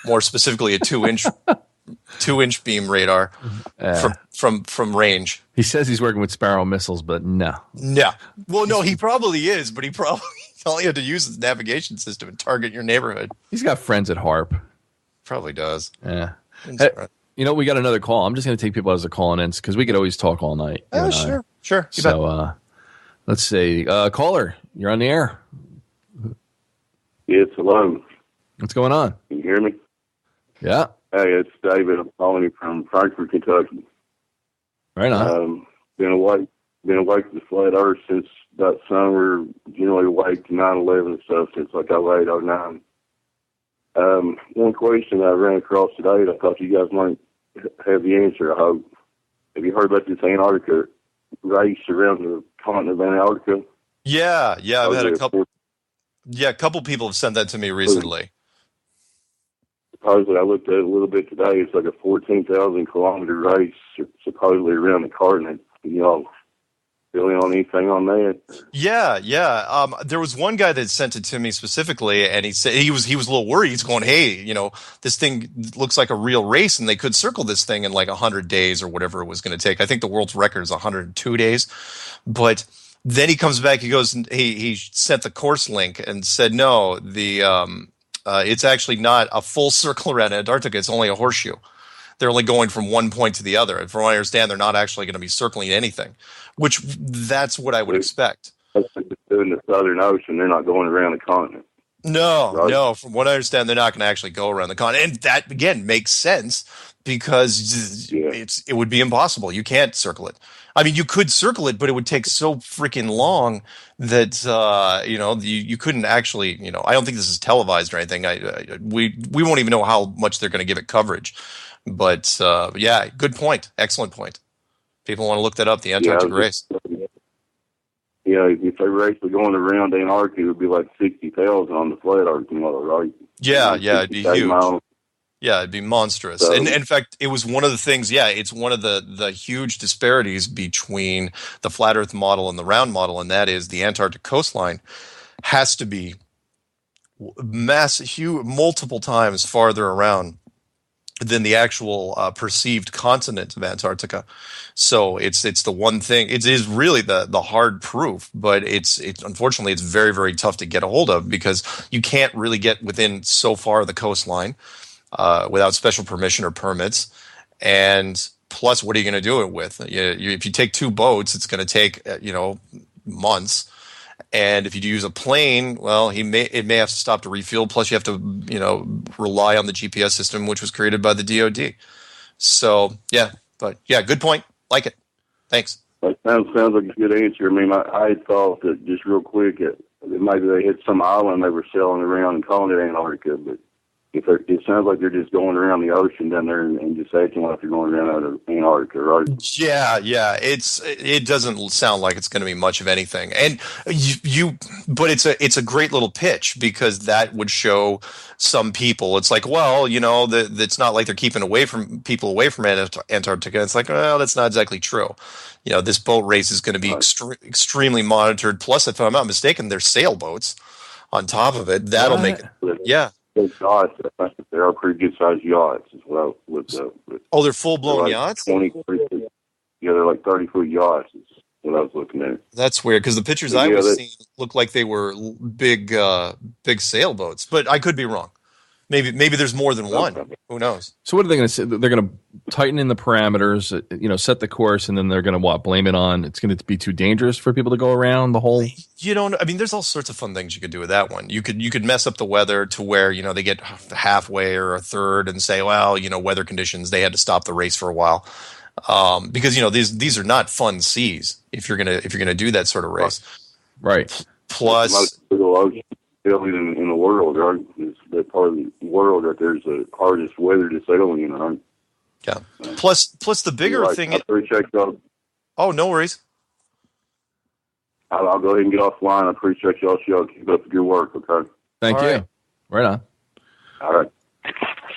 More specifically, a 2-inch beam radar from range. He says he's working with Sparrow missiles, but no. No. Well, no, he probably is, but he probably only had to use his navigation system and target your neighborhood. He's got friends at HARP. Probably does. Yeah. Hey, we got another call. I'm just going to take people as they're calling in because we could always talk all night. Oh, sure. So, let's see. Caller, you're on the air. Yes, hello. What's going on? Can you hear me? Yeah. Hey, it's David. I'm calling you from Frankfort, Kentucky. Right on. Been awake to the flat earth since that summer, generally awake to 9/11 and stuff since like 08, 09. One question I ran across today that I thought you guys might have the answer, I hope. Have you heard about this Antarctica race around the continent of Antarctica? Yeah, I've had a couple. Yeah, a couple people have sent that to me recently. Supposedly, I looked at it a little bit today. It's like a 14,000 kilometer race, supposedly around the continent. Y'all feeling on anything on that? Yeah. There was one guy that sent it to me specifically, and he said he was a little worried. He's going, "Hey, this thing looks like a real race, and they could circle this thing in like 100 days or whatever it was going to take." I think the world's record is 102 days, but. Then he comes back. He goes. He sent the course link and said, "No, it's actually not a full circle around Antarctica. It's only a horseshoe. They're only going from one point to the other. And from what I understand, they're not actually going to be circling anything, which that's what I would expect." They're in the Southern Ocean. They're not going around the continent. No. From what I understand, they're not going to actually go around the continent, and that again makes sense because it would be impossible. You can't circle it. I mean, you could circle it, but it would take so freaking long that you couldn't actually. I don't think this is televised or anything. We won't even know how much they're going to give it coverage. But yeah, good point. Excellent point. People want to look that up. The Antarctic race. Yeah, if they were actually going around Antarctica, it would be like 60,000 on the flat Earth model, right? Yeah, it'd be huge. Miles. Yeah, it'd be monstrous. So, and in fact, it was one of the things, it's one of the huge disparities between the flat Earth model and the round model, and that is the Antarctic coastline has to be huge, multiple times farther around than the actual perceived continent of Antarctica. So it's the one thing. It is really the hard proof, but it's unfortunately it's very, very tough to get a hold of because you can't really get within so far of the coastline without special permission or permits. And plus, what are you going to do it with? If you take two boats, it's going to take months. And if you use a plane, well, it may have to stop to refuel. Plus, you have to, rely on the GPS system, which was created by the DoD. So, good point. Like it. Thanks. That sounds like a good answer. I mean, I thought that just real quick that maybe they had some island they were sailing around and calling it Antarctica, but it sounds like they're just going around the ocean down there and just acting like they're going around out of Antarctica, right? Yeah. It doesn't sound like it's going to be much of anything, and but it's a great little pitch because that would show some people. It's like, well, it's not like they're keeping people away from Antarctica. It's like, well, that's not exactly true. This boat race is going to be extremely monitored. Plus, if I'm not mistaken, there's sailboats on top of it. That'll make it. Yeah. Those yachts, I think they are pretty good sized yachts as well. They're full blown yachts? 20, 30 foot, they're like 30-foot yachts is what I was looking at. That's weird because the pictures I was seeing looked like they were big sailboats, but I could be wrong. Maybe there's more than one. Who knows? So what are they going to say? They're going to tighten in the parameters, set the course, and then they're going to blame it on it's going to be too dangerous for people to go around the whole. I mean, there's all sorts of fun things you could do with that one. You could mess up the weather to where they get halfway or a third and say, well, weather conditions, they had to stop the race for a while, because these are not fun seas if you're gonna do that sort of race, right? Plus, in the world, right? It's that part of the world that there's the hardest weather to sail in, right? Yeah. Plus the bigger thing. I appreciate y'all. Oh, no worries. I'll go ahead and get offline. I appreciate y'all. Keep up the good work. Okay. Thank you. Right on. All right.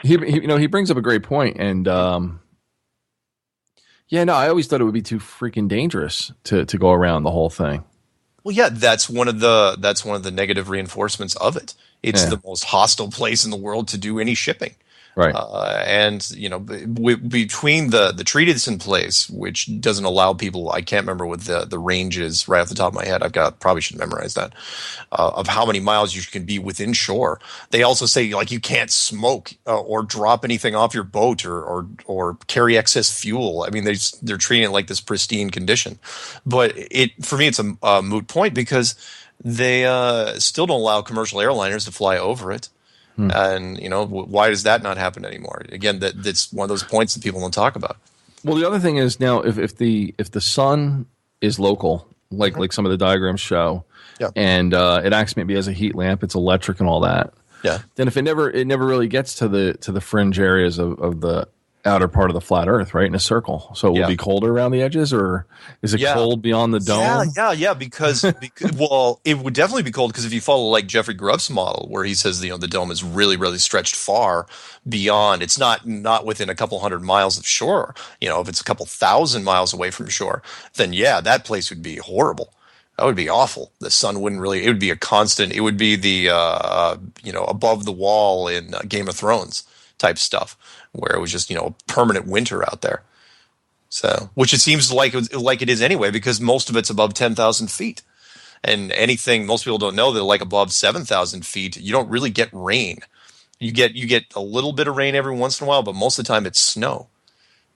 He brings up a great point, and I always thought it would be too freaking dangerous to go around the whole thing. Well, yeah, that's one of the negative reinforcements of it. It's the most hostile place in the world to do any shipping. Right. And between the treaty that's in place, which doesn't allow people, I can't remember what the range is right off the top of my head. Probably should memorize that, of how many miles you can be within shore. They also say you can't smoke or drop anything off your boat or carry excess fuel. I mean, they're treating it like this pristine condition, but for me it's a moot point because they still don't allow commercial airliners to fly over it. And why does that not happen anymore? Again, that's one of those points that people don't talk about. Well, the other thing is now if the sun is local, like some of the diagrams show, and it acts maybe as a heat lamp, it's electric and all that. Yeah. Then if it never really gets to the fringe areas of the outer part of the flat Earth, right, in a circle, so it will be colder around the edges, or is it cold beyond the dome? Because well, it would definitely be cold because if you follow Jeffrey Grubb's model, where he says the dome is really really stretched far beyond, it's not within a couple hundred miles of shore. If it's a couple thousand miles away from shore, then that place would be horrible. That would be awful. The sun wouldn't really. It would be a constant. It would be the above the wall in Game of Thrones type stuff, where it was just permanent winter out there. So, which it seems like it is anyway, because most of it's above 10,000 feet, and most people don't know that above 7,000 feet, you don't really get rain. You get a little bit of rain every once in a while, but most of the time it's snow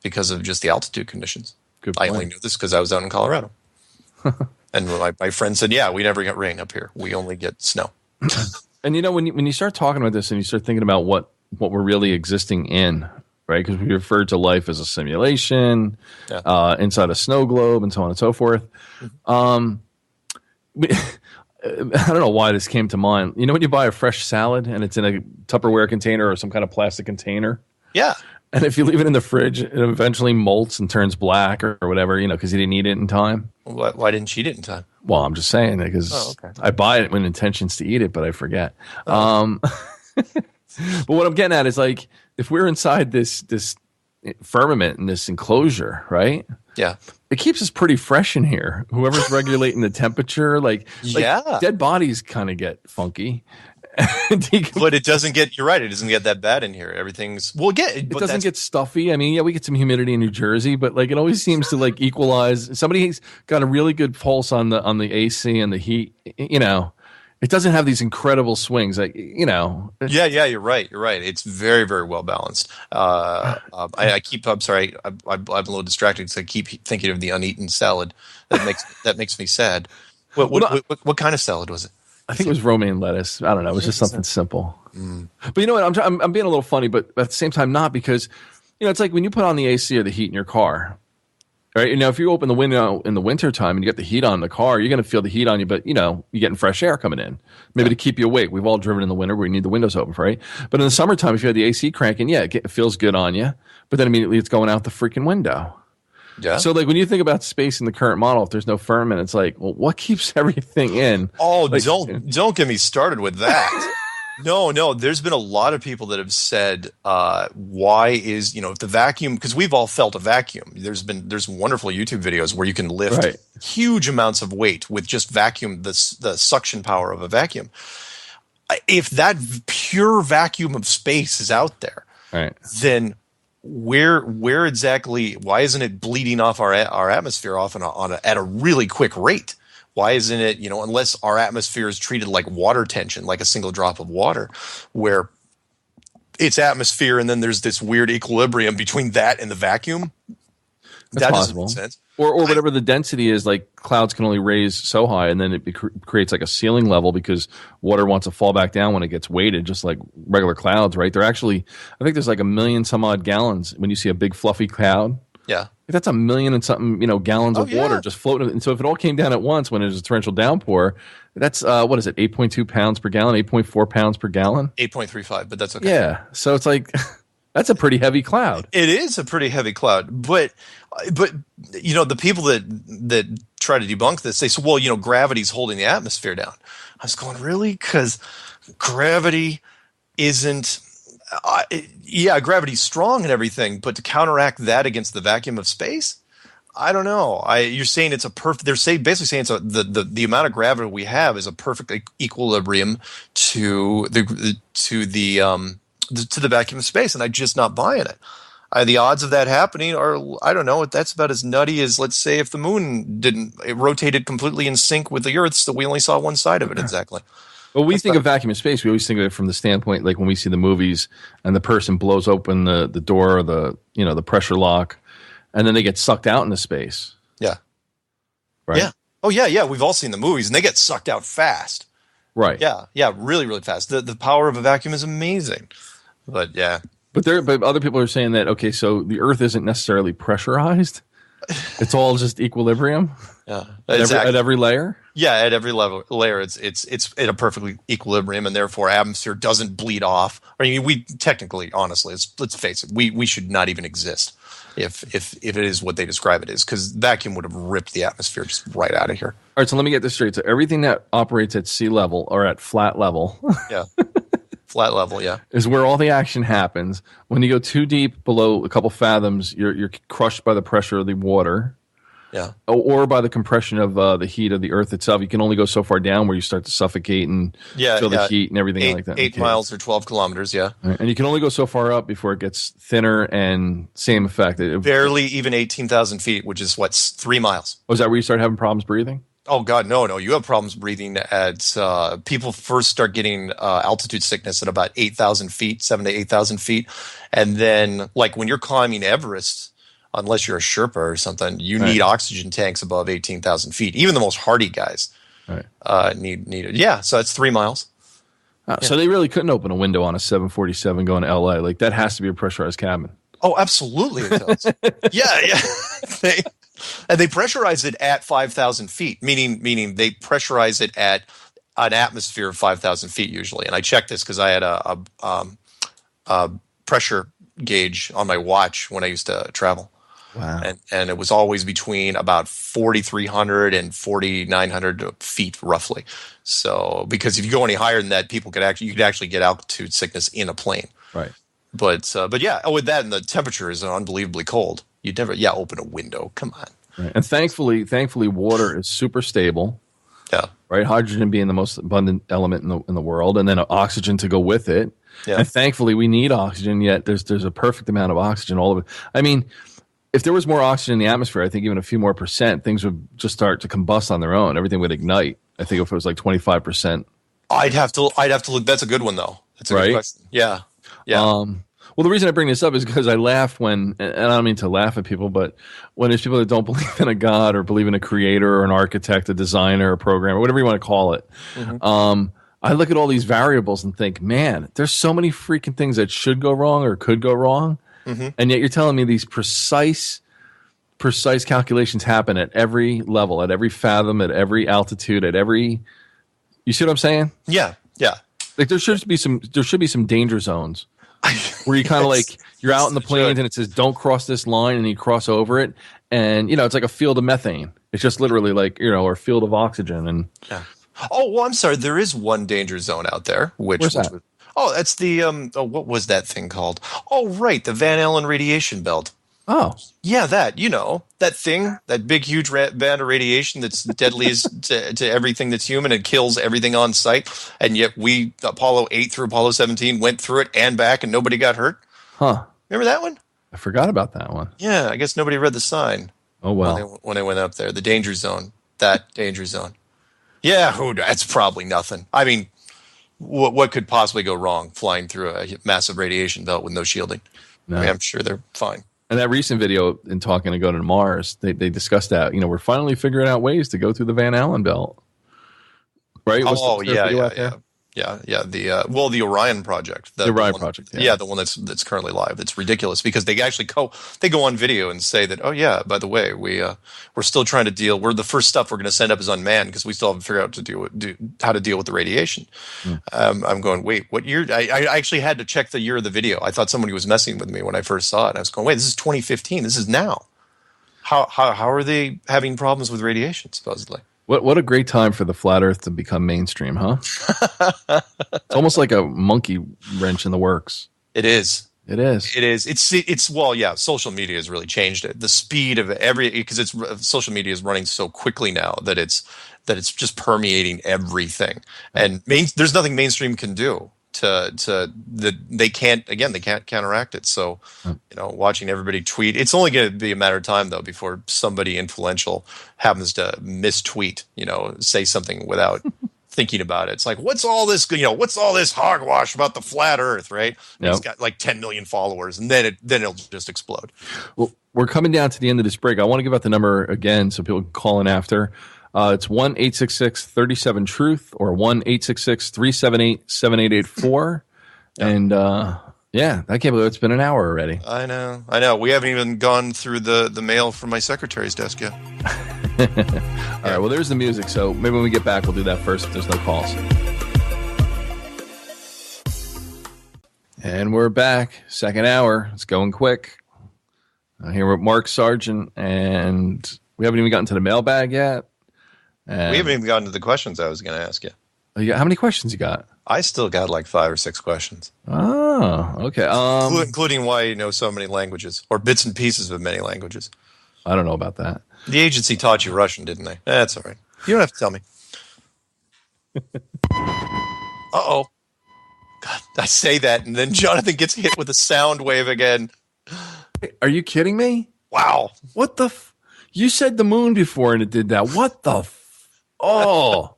because of just the altitude conditions. Good I point. only knew this because I was out in Colorado, and my friend said, "Yeah, we never get rain up here. We only get snow." And when you start talking about this and you start thinking about what we're really existing in, right? Because we refer to life as a simulation, inside a snow globe, and so on and so forth. I don't know why this came to mind. When you buy a fresh salad and it's in a Tupperware container or some kind of plastic container? Yeah. And if you leave it in the fridge, it eventually molts and turns black or whatever, because you didn't eat it in time. Why didn't you eat it in time? Well, I'm just saying that because I buy it with intentions to eat it, but I forget. But what I'm getting at is if we're inside this firmament and this enclosure, right? Yeah. It keeps us pretty fresh in here. Whoever's regulating the temperature, dead bodies kind of get funky. But it doesn't get, you're right, it doesn't get that bad in here. Everything's, it doesn't get stuffy. I mean, we get some humidity in New Jersey, but it always seems to equalize. Somebody's got a really good pulse on the AC and the heat, It doesn't have these incredible swings, Yeah, you're right. It's very, very well balanced. I'm sorry, I'm a little distracted because I keep thinking of the uneaten salad. That makes me sad. What kind of salad was it? I think it was romaine lettuce. I don't know. It was just something simple. But you know what? I'm being a little funny, but at the same time, not, because it's like when you put on the AC or the heat in your car. Right now, if you open the window in the wintertime and you get the heat on in the car, you're going to feel the heat on you, but you're getting fresh air coming in, maybe to keep you awake. We've all driven in the winter where you need the windows open, right? But in the summertime, if you have the AC cranking, it feels good on you, but then immediately it's going out the freaking window. Yeah. So when you think about space in the current model, if there's no firmament, it's what keeps everything in? Oh, don't get me started with that. No. There's been a lot of people that have said, why is, if the vacuum, because we've all felt a vacuum. There's wonderful YouTube videos where you can lift huge amounts of weight with just vacuum, the suction power of a vacuum. If that pure vacuum of space is out there, then where exactly, why isn't it bleeding off our atmosphere off at a really quick rate? Why isn't it, unless our atmosphere is treated like water tension, like a single drop of water, where its atmosphere, and then there's this weird equilibrium between that and the vacuum. That's that possible. doesn't make sense. Or whatever the density is, like clouds can only raise so high, and then it creates like a ceiling level because water wants to fall back down when it gets weighted, just like regular clouds, right? They're actually, I think there's like 1 million some odd gallons when you see a big fluffy cloud. Yeah. That's 1 million and something, gallons of water just floating. And so if it all came down at once when there's a torrential downpour, that's, what is it, 8.2 pounds per gallon, 8.4 pounds per gallon? 8.35, but that's okay. Yeah. So it's like, that's a pretty heavy cloud. It is a pretty heavy cloud. But the people that try to debunk this, they say, well, gravity's holding the atmosphere down. I was going, really? Because gravity isn't... gravity's strong and everything, but to counteract that against the vacuum of space, I don't know. You're saying it's a perfect. They're basically saying it's the amount of gravity we have is a perfect equilibrium to the vacuum of space, and I'm just not buying it. The odds of that happening are, I don't know. That's about as nutty as, let's say, if the moon it rotated completely in sync with the Earth, so we only saw one side of it exactly. Well, we think of vacuum of space. We always think of it from the standpoint, like when we see the movies and the person blows open the door or the pressure lock, and then they get sucked out into space. Yeah. Right. Yeah. Oh yeah. We've all seen the movies, and they get sucked out fast. Right. Yeah. Yeah. Really, really fast. The power of a vacuum is amazing. But yeah. But other people are saying that, okay, so the Earth isn't necessarily pressurized. It's all just equilibrium. Yeah. At every layer. Yeah, at every layer, it's at a perfectly equilibrium, and therefore atmosphere doesn't bleed off. I mean, we technically, honestly, let's face it, we should not even exist if it is what they describe it is, because vacuum would have ripped the atmosphere just right out of here. All right, so let me get this straight. So everything that operates at sea level or at flat level, yeah, flat level, yeah, is where all the action happens. When you go too deep below a couple fathoms, you're crushed by the pressure of the water. Yeah, or by the compression of the heat of the Earth itself. You can only go so far down where you start to suffocate and feel the heat and everything like that. 8 miles or 12 kilometers, yeah. Right. And you can only go so far up before it gets thinner and same effect. Barely even 18,000 feet, which is 3 miles. Was that where you start having problems breathing? Oh, God, no. You have problems breathing at people first start getting altitude sickness at about 8,000 feet, 7,000 to 8,000 feet. And then, like when you're climbing Everest, unless you're a Sherpa or something, you need oxygen tanks above 18,000 feet. Even the most hardy guys need it. Yeah, so that's 3 miles. So they really couldn't open a window on a 747 going to L.A. Like that has to be a pressurized cabin. Oh, absolutely it does. yeah. They pressurize it at 5,000 feet, meaning they pressurize it at an atmosphere of 5,000 feet usually. And I checked this because I had a pressure gauge on my watch when I used to travel. Wow. And it was always between about 4,300 and 4,900 feet roughly. So because if you go any higher than that, you could actually get altitude sickness in a plane. Right. But yeah, with that, and the temperature is unbelievably cold. You'd never open a window. Come on. Right. And thankfully water is super stable. Yeah. Right. Hydrogen being the most abundant element in the world, and then oxygen to go with it. Yeah. And thankfully we need oxygen. Yet there's a perfect amount of oxygen all of it. I mean, if there was more oxygen in the atmosphere, I think even a few more percent, things would just start to combust on their own. Everything would ignite. I think if it was like 25%. I'd have to look. That's a good one though. That's a good question. Yeah. Well, the reason I bring this up is because I laugh and I don't mean to laugh at people, but when there's people that don't believe in a God or believe in a creator or an architect, a designer, a programmer, whatever you want to call it, I look at all these variables and think, man, there's so many freaking things that should go wrong or could go wrong. Mm-hmm. And yet you're telling me these precise calculations happen at every level, at every fathom, at every altitude, you see what I'm saying? Yeah. Like there should be some danger zones where you kind of like you're out in the plains and it says don't cross this line and you cross over it and it's like a field of methane. It's just literally like or a field of oxygen and. Yeah. Oh well, I'm sorry. There is one danger zone out there. Where's that? Oh, that's the what was that thing called? Oh, right, the Van Allen radiation belt. Oh, yeah, that that thing, that big huge band of radiation that's deadly to everything that's human and kills everything on sight. And yet Apollo 8 through Apollo 17 went through it and back, and nobody got hurt. Huh? Remember that one? I forgot about that one. Yeah, I guess nobody read the sign. Oh well, when they went up there, the danger zone, that danger zone. Yeah, that's probably nothing. I mean. what could possibly go wrong flying through a massive radiation belt with no shielding? No. I mean, I'm sure they're fine. And that recent video in talking to go to Mars, they discussed that. We're finally figuring out ways to go through the Van Allen belt. Right? Oh, yeah. The Orion project. The Orion project. Yeah, the one that's currently live. It's ridiculous because they actually go on video and say that, oh yeah, by the way, we're still trying to deal. We're the first stuff we're going to send up is unmanned because we still haven't figured out how to deal with the radiation. I'm going, wait, what year? I actually had to check the year of the video. I thought somebody was messing with me when I first saw it. I was going, wait, this is 2015. This is now. How are they having problems with radiation supposedly? What a great time for the flat Earth to become mainstream, huh? It's almost like a monkey wrench in the works. It is. It is. It is. It's well, yeah. Social media has really changed it. The speed of because social media is running so quickly now that it's just permeating everything, and there's nothing mainstream can do they can't counteract it. So, watching everybody tweet, it's only going to be a matter of time though before somebody influential happens to mistweet, say something without thinking about it. It's like, what's all this hogwash about the flat Earth, right? Yep. It's got like 10 million followers, and then it'll just explode. Well, we're coming down to the end of this break. I want to give out the number again so people can call in after. It's 1-866-37-TRUTH or 1-866-378-7884. And I can't believe it's been an hour already. I know. We haven't even gone through the mail from my secretary's desk yet. All right, well, there's the music. So maybe when we get back, we'll do that first if there's no calls. And we're back. Second hour. It's going quick. Here with Mark Sargent, and we haven't even gotten to the mailbag yet. We haven't even gotten to the questions I was going to ask you. How many questions you got? I still got like 5 or 6 questions. Oh, okay. Including why you know so many languages, or bits and pieces of many languages. I don't know about that. The agency taught you Russian, didn't they? That's all right. You don't have to tell me. Uh-oh. God, I say that, and then Jonathan gets hit with a sound wave again. Are you kidding me? Wow. What the You said the moon before and it did that. What the Oh,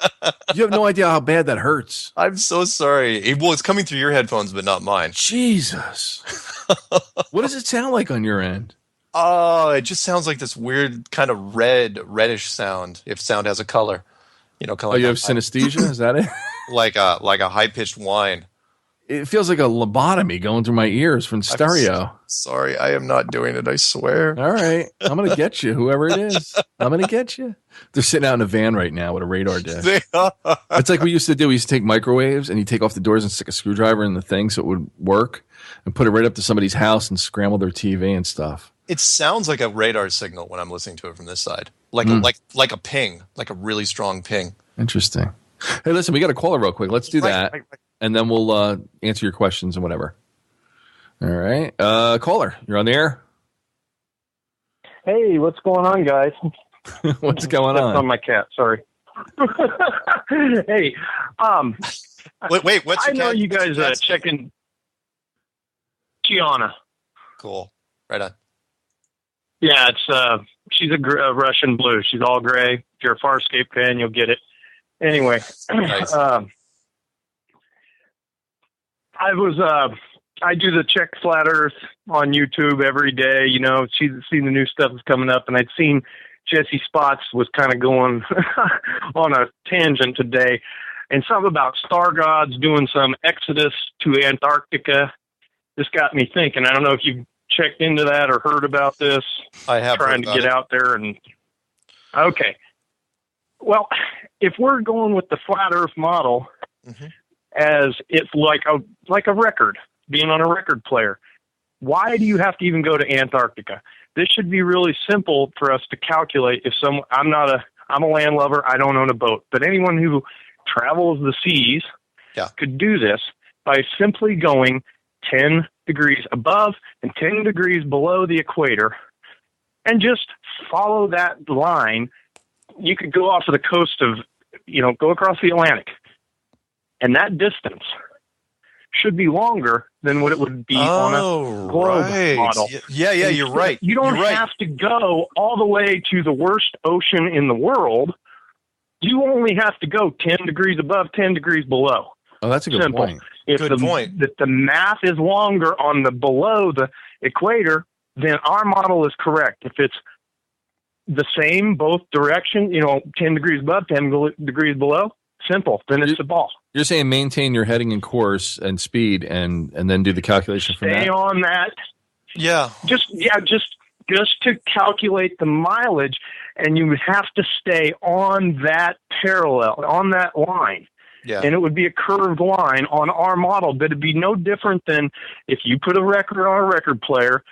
you have no idea how bad that hurts. I'm so sorry. It's coming through your headphones, but not mine. Jesus. What does it sound like on your end? It just sounds like this weird kind of reddish sound. If sound has a color, color. Oh, you have synesthesia? Is that it? like a high pitched whine. It feels like a lobotomy going through my ears from stereo. Sorry, I am not doing it, I swear. All right. I'm going to get you, whoever it is. I'm going to get you. They're sitting out in a van right now with a radar dish. It's like we used to do. We used to take microwaves and you take off the doors and stick a screwdriver in the thing so it would work and put it right up to somebody's house and scramble their TV and stuff. It sounds like a radar signal when I'm listening to it from this side. Like a ping, like a really strong ping. Interesting. Hey, listen, we got a caller real quick. Let's do that. Right. And then we'll answer your questions and whatever. All right. Caller, you're on the air. Hey, what's going on, guys? What's going on? That's on my cat, sorry. Hey, wait, what's your I know cat? you guys checking Gianna. Cool. Right on. Yeah, it's she's a Russian blue. She's all gray. If you're a Farscape fan, you'll get it. Anyway, nice. I do the Check Flat Earth on YouTube every day. She's seen the new stuff that's coming up, and I'd seen Jesse Spots was kind of going on a tangent today, and something about star gods doing some exodus to Antarctica. This got me thinking. I don't know if you've checked into that or heard about this. I have. Trying to get out there and okay. Well, if we're going with the flat Earth model, as it's like a record, being on a record player, why do you have to even go to Antarctica? This should be really simple for us to calculate. I'm a landlubber, I don't own a boat, but anyone who travels the seas could do this by simply going 10 degrees above and 10 degrees below the equator and just follow that line. You could go off of the coast of, go across the Atlantic. And that distance should be longer than what it would be on a globe model. Yeah, you're right. You don't have to go all the way to the worst ocean in the world. You only have to go 10 degrees above, 10 degrees below. Oh, that's a good Simple. point. If Good point. If the math is longer on the below the equator, then our model is correct. If it's the same both direction, 10 degrees above, 10 degrees below, simple. Then it's the ball. You're saying maintain your heading and course and speed, and then do the calculation from that. Stay on that. Yeah. Just to calculate the mileage, and you would have to stay on that parallel, on that line. Yeah. And it would be a curved line on our model, but it'd be no different than if you put a record on a record player,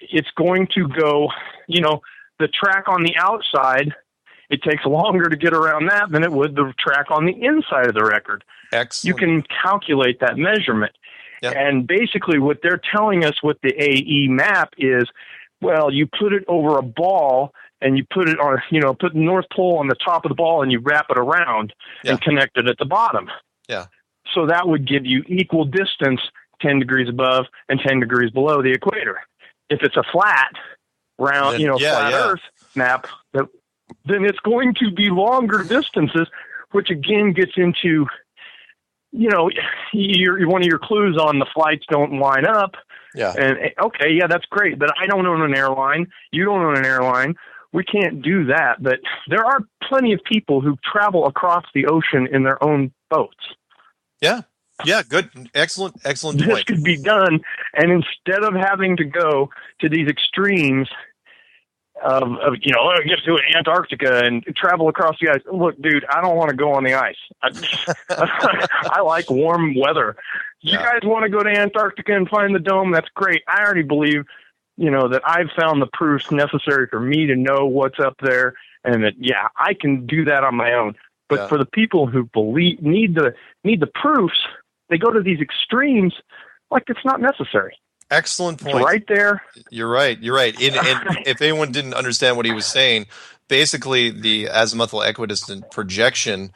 it's going to go, the track on the outside, it takes longer to get around that than it would the track on the inside of the record. Excellent. You can calculate that measurement. Yep. And basically what they're telling us with the AE map is, well, you put it over a ball and you put it on, put the North Pole on the top of the ball and you wrap it around and connect it at the bottom. Yeah. So that would give you equal distance, 10 degrees above and 10 degrees below the equator. If it's a flat, round, flat Earth map, then it's going to be longer distances, which again gets into, one of your clues on the flights don't line up. Yeah. And okay, yeah, that's great, but I don't own an airline. You don't own an airline. We can't do that. But there are plenty of people who travel across the ocean in their own boats. Yeah. Yeah. Good. Excellent point. This could be done. And instead of having to go to these extremes of get to Antarctica and travel across the ice. Look, dude, I don't want to go on the ice. I like warm weather. You guys want to go to Antarctica and find the dome? That's great. I already believe, that I've found the proofs necessary for me to know what's up there, and that I can do that on my own. But for the people who need the proofs, they go to these extremes like it's not necessary. Excellent point. It's right there. You're right. And if anyone didn't understand what he was saying, basically the azimuthal equidistant projection,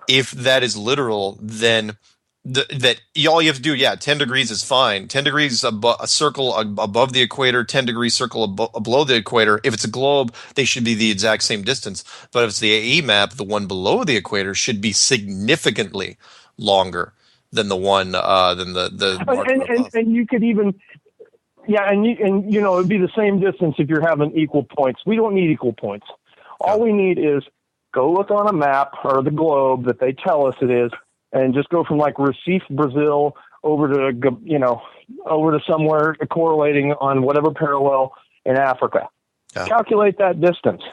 if that is literal, then that all you have to do, 10 degrees is fine. 10 degrees a circle above the equator, 10 degree circle below the equator. If it's a globe, they should be the exact same distance. But if it's the AE map, the one below the equator should be significantly longer than the one than the and you could even it'd be the same distance if you're having equal points. We don't need equal points. All we need is go look on a map or the globe that they tell us it is, and just go from like Recife, Brazil, over to somewhere correlating on whatever parallel in Africa. Calculate that distance.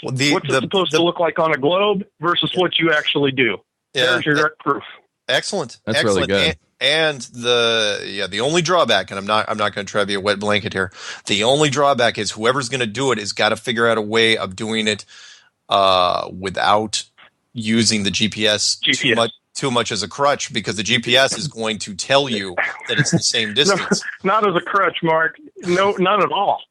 Well, what's it supposed to look like on a globe versus what you actually do? There's your direct proof. Excellent. That's really good. And the only drawback, and I'm not going to try to be a wet blanket here. The only drawback is whoever's going to do it has got to figure out a way of doing it without using the GPS too much as a crutch, because the GPS is going to tell you that it's the same distance. No, not as a crutch, Mark. No, none at all.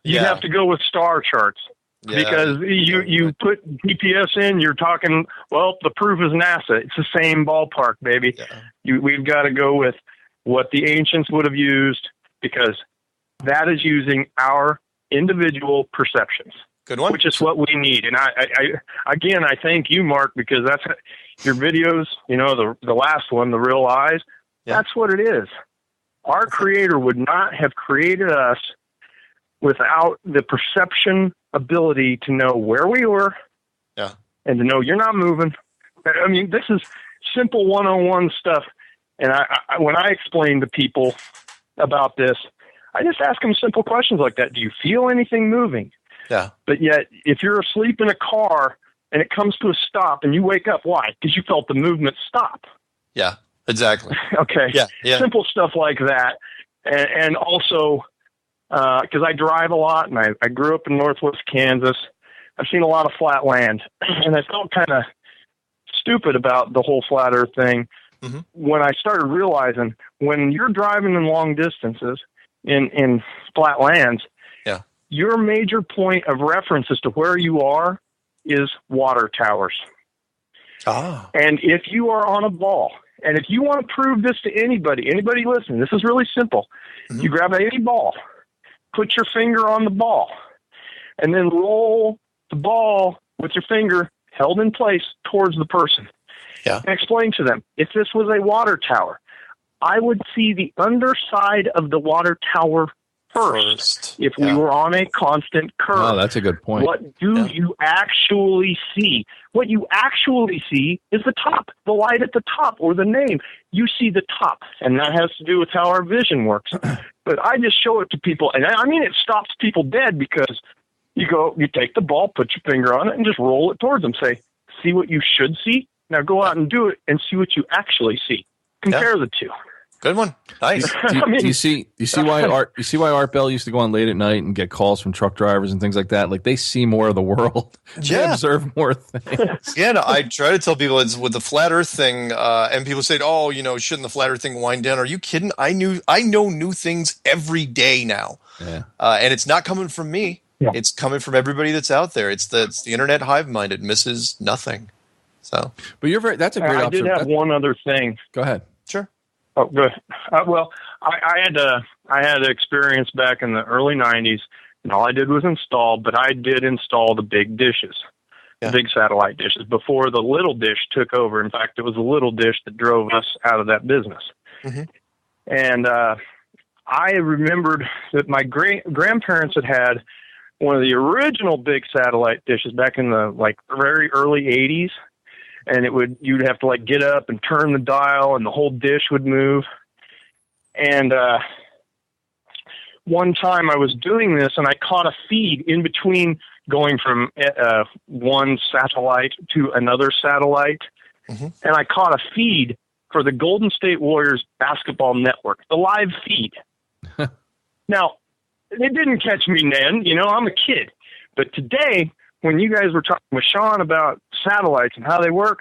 You have to go with star charts. Because you put GPS in, you're talking, well, the proof is NASA. It's the same ballpark, baby. We've got to go with what the ancients would have used, because that is using our individual perceptions. Good one. Which is what we need. And I thank you, Mark, because that's your videos, the last one, The Real Eyes, that's what it is. Our Creator would not have created us without the perception ability to know where we were and to know you're not moving. I mean, this is simple 101 stuff. And when I explain to people about this, I just ask them simple questions like that. Do you feel anything moving? Yeah. But yet, if you're asleep in a car and it comes to a stop and you wake up, why? Because you felt the movement stop. Yeah, exactly. Okay. Yeah. Simple stuff like that. And also, because I drive a lot, and I grew up in northwest Kansas. I've seen a lot of flat land, and I felt kind of stupid about the whole flat earth thing when I started realizing when you're driving in long distances in flat lands, your major point of reference as to where you are is water towers. And if you are on a ball, and if you want to prove this to anybody listening, this is really simple. You grab any ball, put your finger on the ball, and then roll the ball with your finger held in place towards the person. Yeah. and explain to them, if this was a water tower, I would see the underside of the water tower first. If we were on a constant curve. Oh, that's a good point. What do you actually see? What you actually see is the top, the light at the top, or the name. You see the top, and that has to do with how our vision works. But I just show it to people, and I mean, it stops people dead because you take the ball, put your finger on it, and just roll it towards them. Say, see what you should see? Now go out and do it and see what you actually see. Compare the two. Good one. Nice. Do you see why Art Bell used to go on late at night and get calls from truck drivers and things like that? Like, they see more of the world. They observe more things. Yeah, no, I try to tell people it's with the flat Earth thing, and people say, "Oh, shouldn't the flat Earth thing wind down?" Are you kidding? I know new things every day now, and it's not coming from me. Yeah. It's coming from everybody that's out there. It's the internet hive mind. It misses nothing. So, but that's a great. I did have one other thing. Go ahead. Sure. Oh, good. Well, I had experience back in the early '90s, and all I did was install. But I did install the big dishes, the big satellite dishes, before the little dish took over. In fact, it was the little dish that drove us out of that business. Mm-hmm. And I remembered that my grandparents had one of the original big satellite dishes back in the very early '80s. And you'd have to get up and turn the dial, and the whole dish would move. And one time I was doing this, and I caught a feed in between going from one satellite to another satellite. Mm-hmm. And I caught a feed for the Golden State Warriors basketball network, the live feed. Now, it didn't catch me then. I'm a kid. But today, when you guys were talking with Sean about satellites and how they work,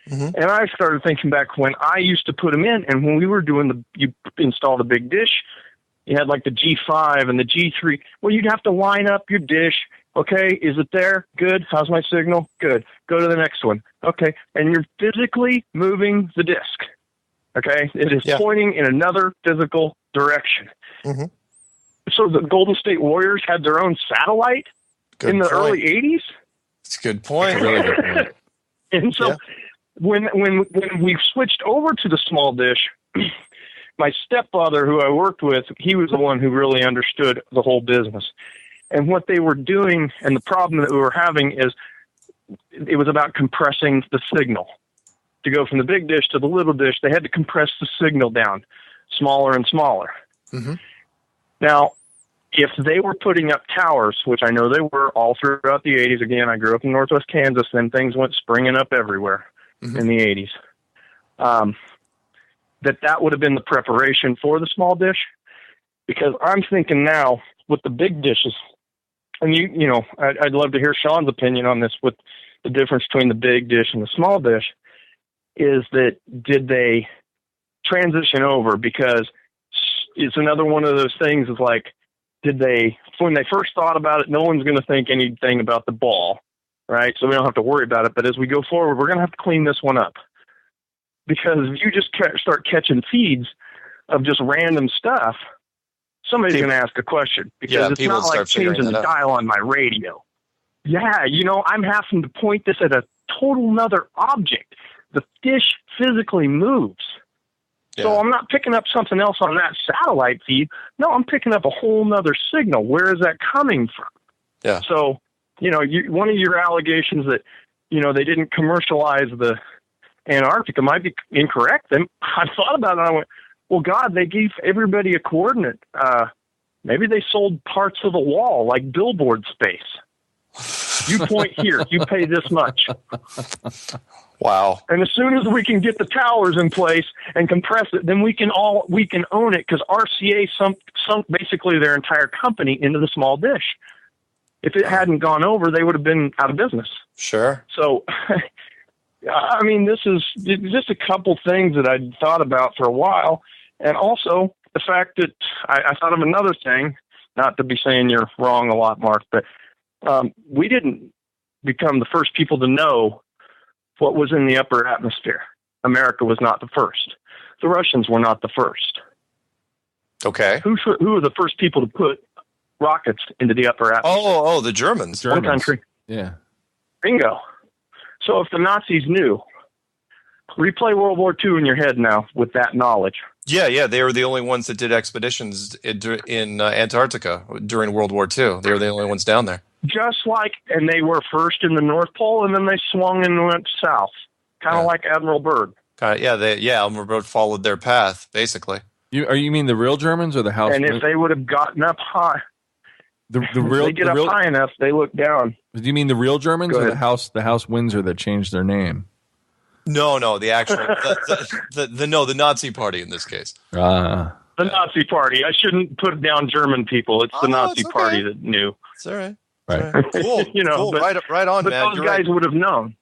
and I started thinking back when I used to put them in, and when we were doing you install the big dish, you had the G5 and the G3. Well, you'd have to line up your dish. Okay, is it there? Good. How's my signal? Good. Go to the next one. Okay, and you're physically moving the disc. Okay, it is pointing in another physical direction. Mm-hmm. So the Golden State Warriors had their own satellite in the early '80s. That's a good point. Really good point. And so when we switched over to the small dish, my stepfather, who I worked with, he was the one who really understood the whole business. And what they were doing, and the problem that we were having, is it was about compressing the signal. To go from the big dish to the little dish, they had to compress the signal down smaller and smaller. Mm-hmm. Now, if they were putting up towers, which I know they were all throughout the 80s, again, I grew up in Northwest Kansas, then things went springing up everywhere in the 80s, that would have been the preparation for the small dish. Because I'm thinking now with the big dishes, and I'd love to hear Sean's opinion on this, with the difference between the big dish and the small dish, is that did they transition over? Because it's another one of those things is when they first thought about it, no one's going to think anything about the ball, right? So we don't have to worry about it. But as we go forward, we're going to have to clean this one up. Because if you just start catching feeds of just random stuff, somebody's going to ask a question. Because it's not like changing the dial on my radio. Yeah, I'm having to point this at a total nother object. The dish physically moves. Yeah. So I'm not picking up something else on that satellite feed. No, I'm picking up a whole nother signal. Where is that coming from? Yeah. So, one of your allegations that, they didn't commercialize the Antarctica might be incorrect. Then I thought about it and I went, well, God, they gave everybody a coordinate. Maybe they sold parts of the wall, like billboard space. You point here, you pay this much. Wow. And as soon as we can get the towers in place and compress it, then we can own it, because RCA sunk basically their entire company into the small dish. If it hadn't gone over, they would have been out of business. Sure. So, I mean, this is just a couple things that I'd thought about for a while. And also the fact that I thought of another thing, not to be saying you're wrong a lot, Mark, but we didn't become the first people to know what was in the upper atmosphere. America was not the first. The Russians were not the first. Okay. Who were the first people to put rockets into the upper atmosphere? Oh, the Germans. One country. Yeah. Bingo. So if the Nazis knew Replay World War II in your head now with that knowledge. Yeah, they were the only ones that did expeditions in Antarctica during World War II. They were the only ones down there. Just like, and they were first in the North Pole, and then they swung and went south, kind of like Admiral Byrd. Admiral Byrd followed their path, basically. You mean the real Germans or the House? And if they would have gotten up high, the real, they get up high enough, they look down. Do you mean the real Germans or the House Windsor that changed their name? No, the actual the Nazi Party in this case. The Nazi Party. I shouldn't put down German people. It's the Nazi Party that knew. It's all right. Right. Cool. Cool. But, right on, but man. Those guys would have known.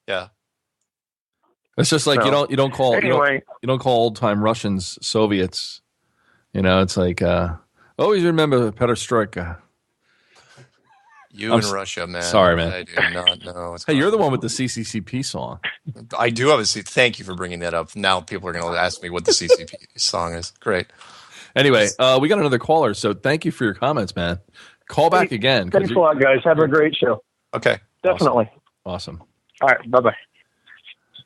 Yeah. It's just like you don't call anyway. You don't call old time Russians Soviets. It's like always remember Perestroika. In Russia, man. Sorry, man. I do not know. Hey, you're the one with the CCCP song. I do obviously. Thank you for bringing that up. Now people are going to ask me what the CCP song is. Great. Anyway, we got another caller, so thank you for your comments, man. Call back again. Thanks a lot, guys. Have a great show. Okay. Definitely. Awesome. All right. Bye-bye.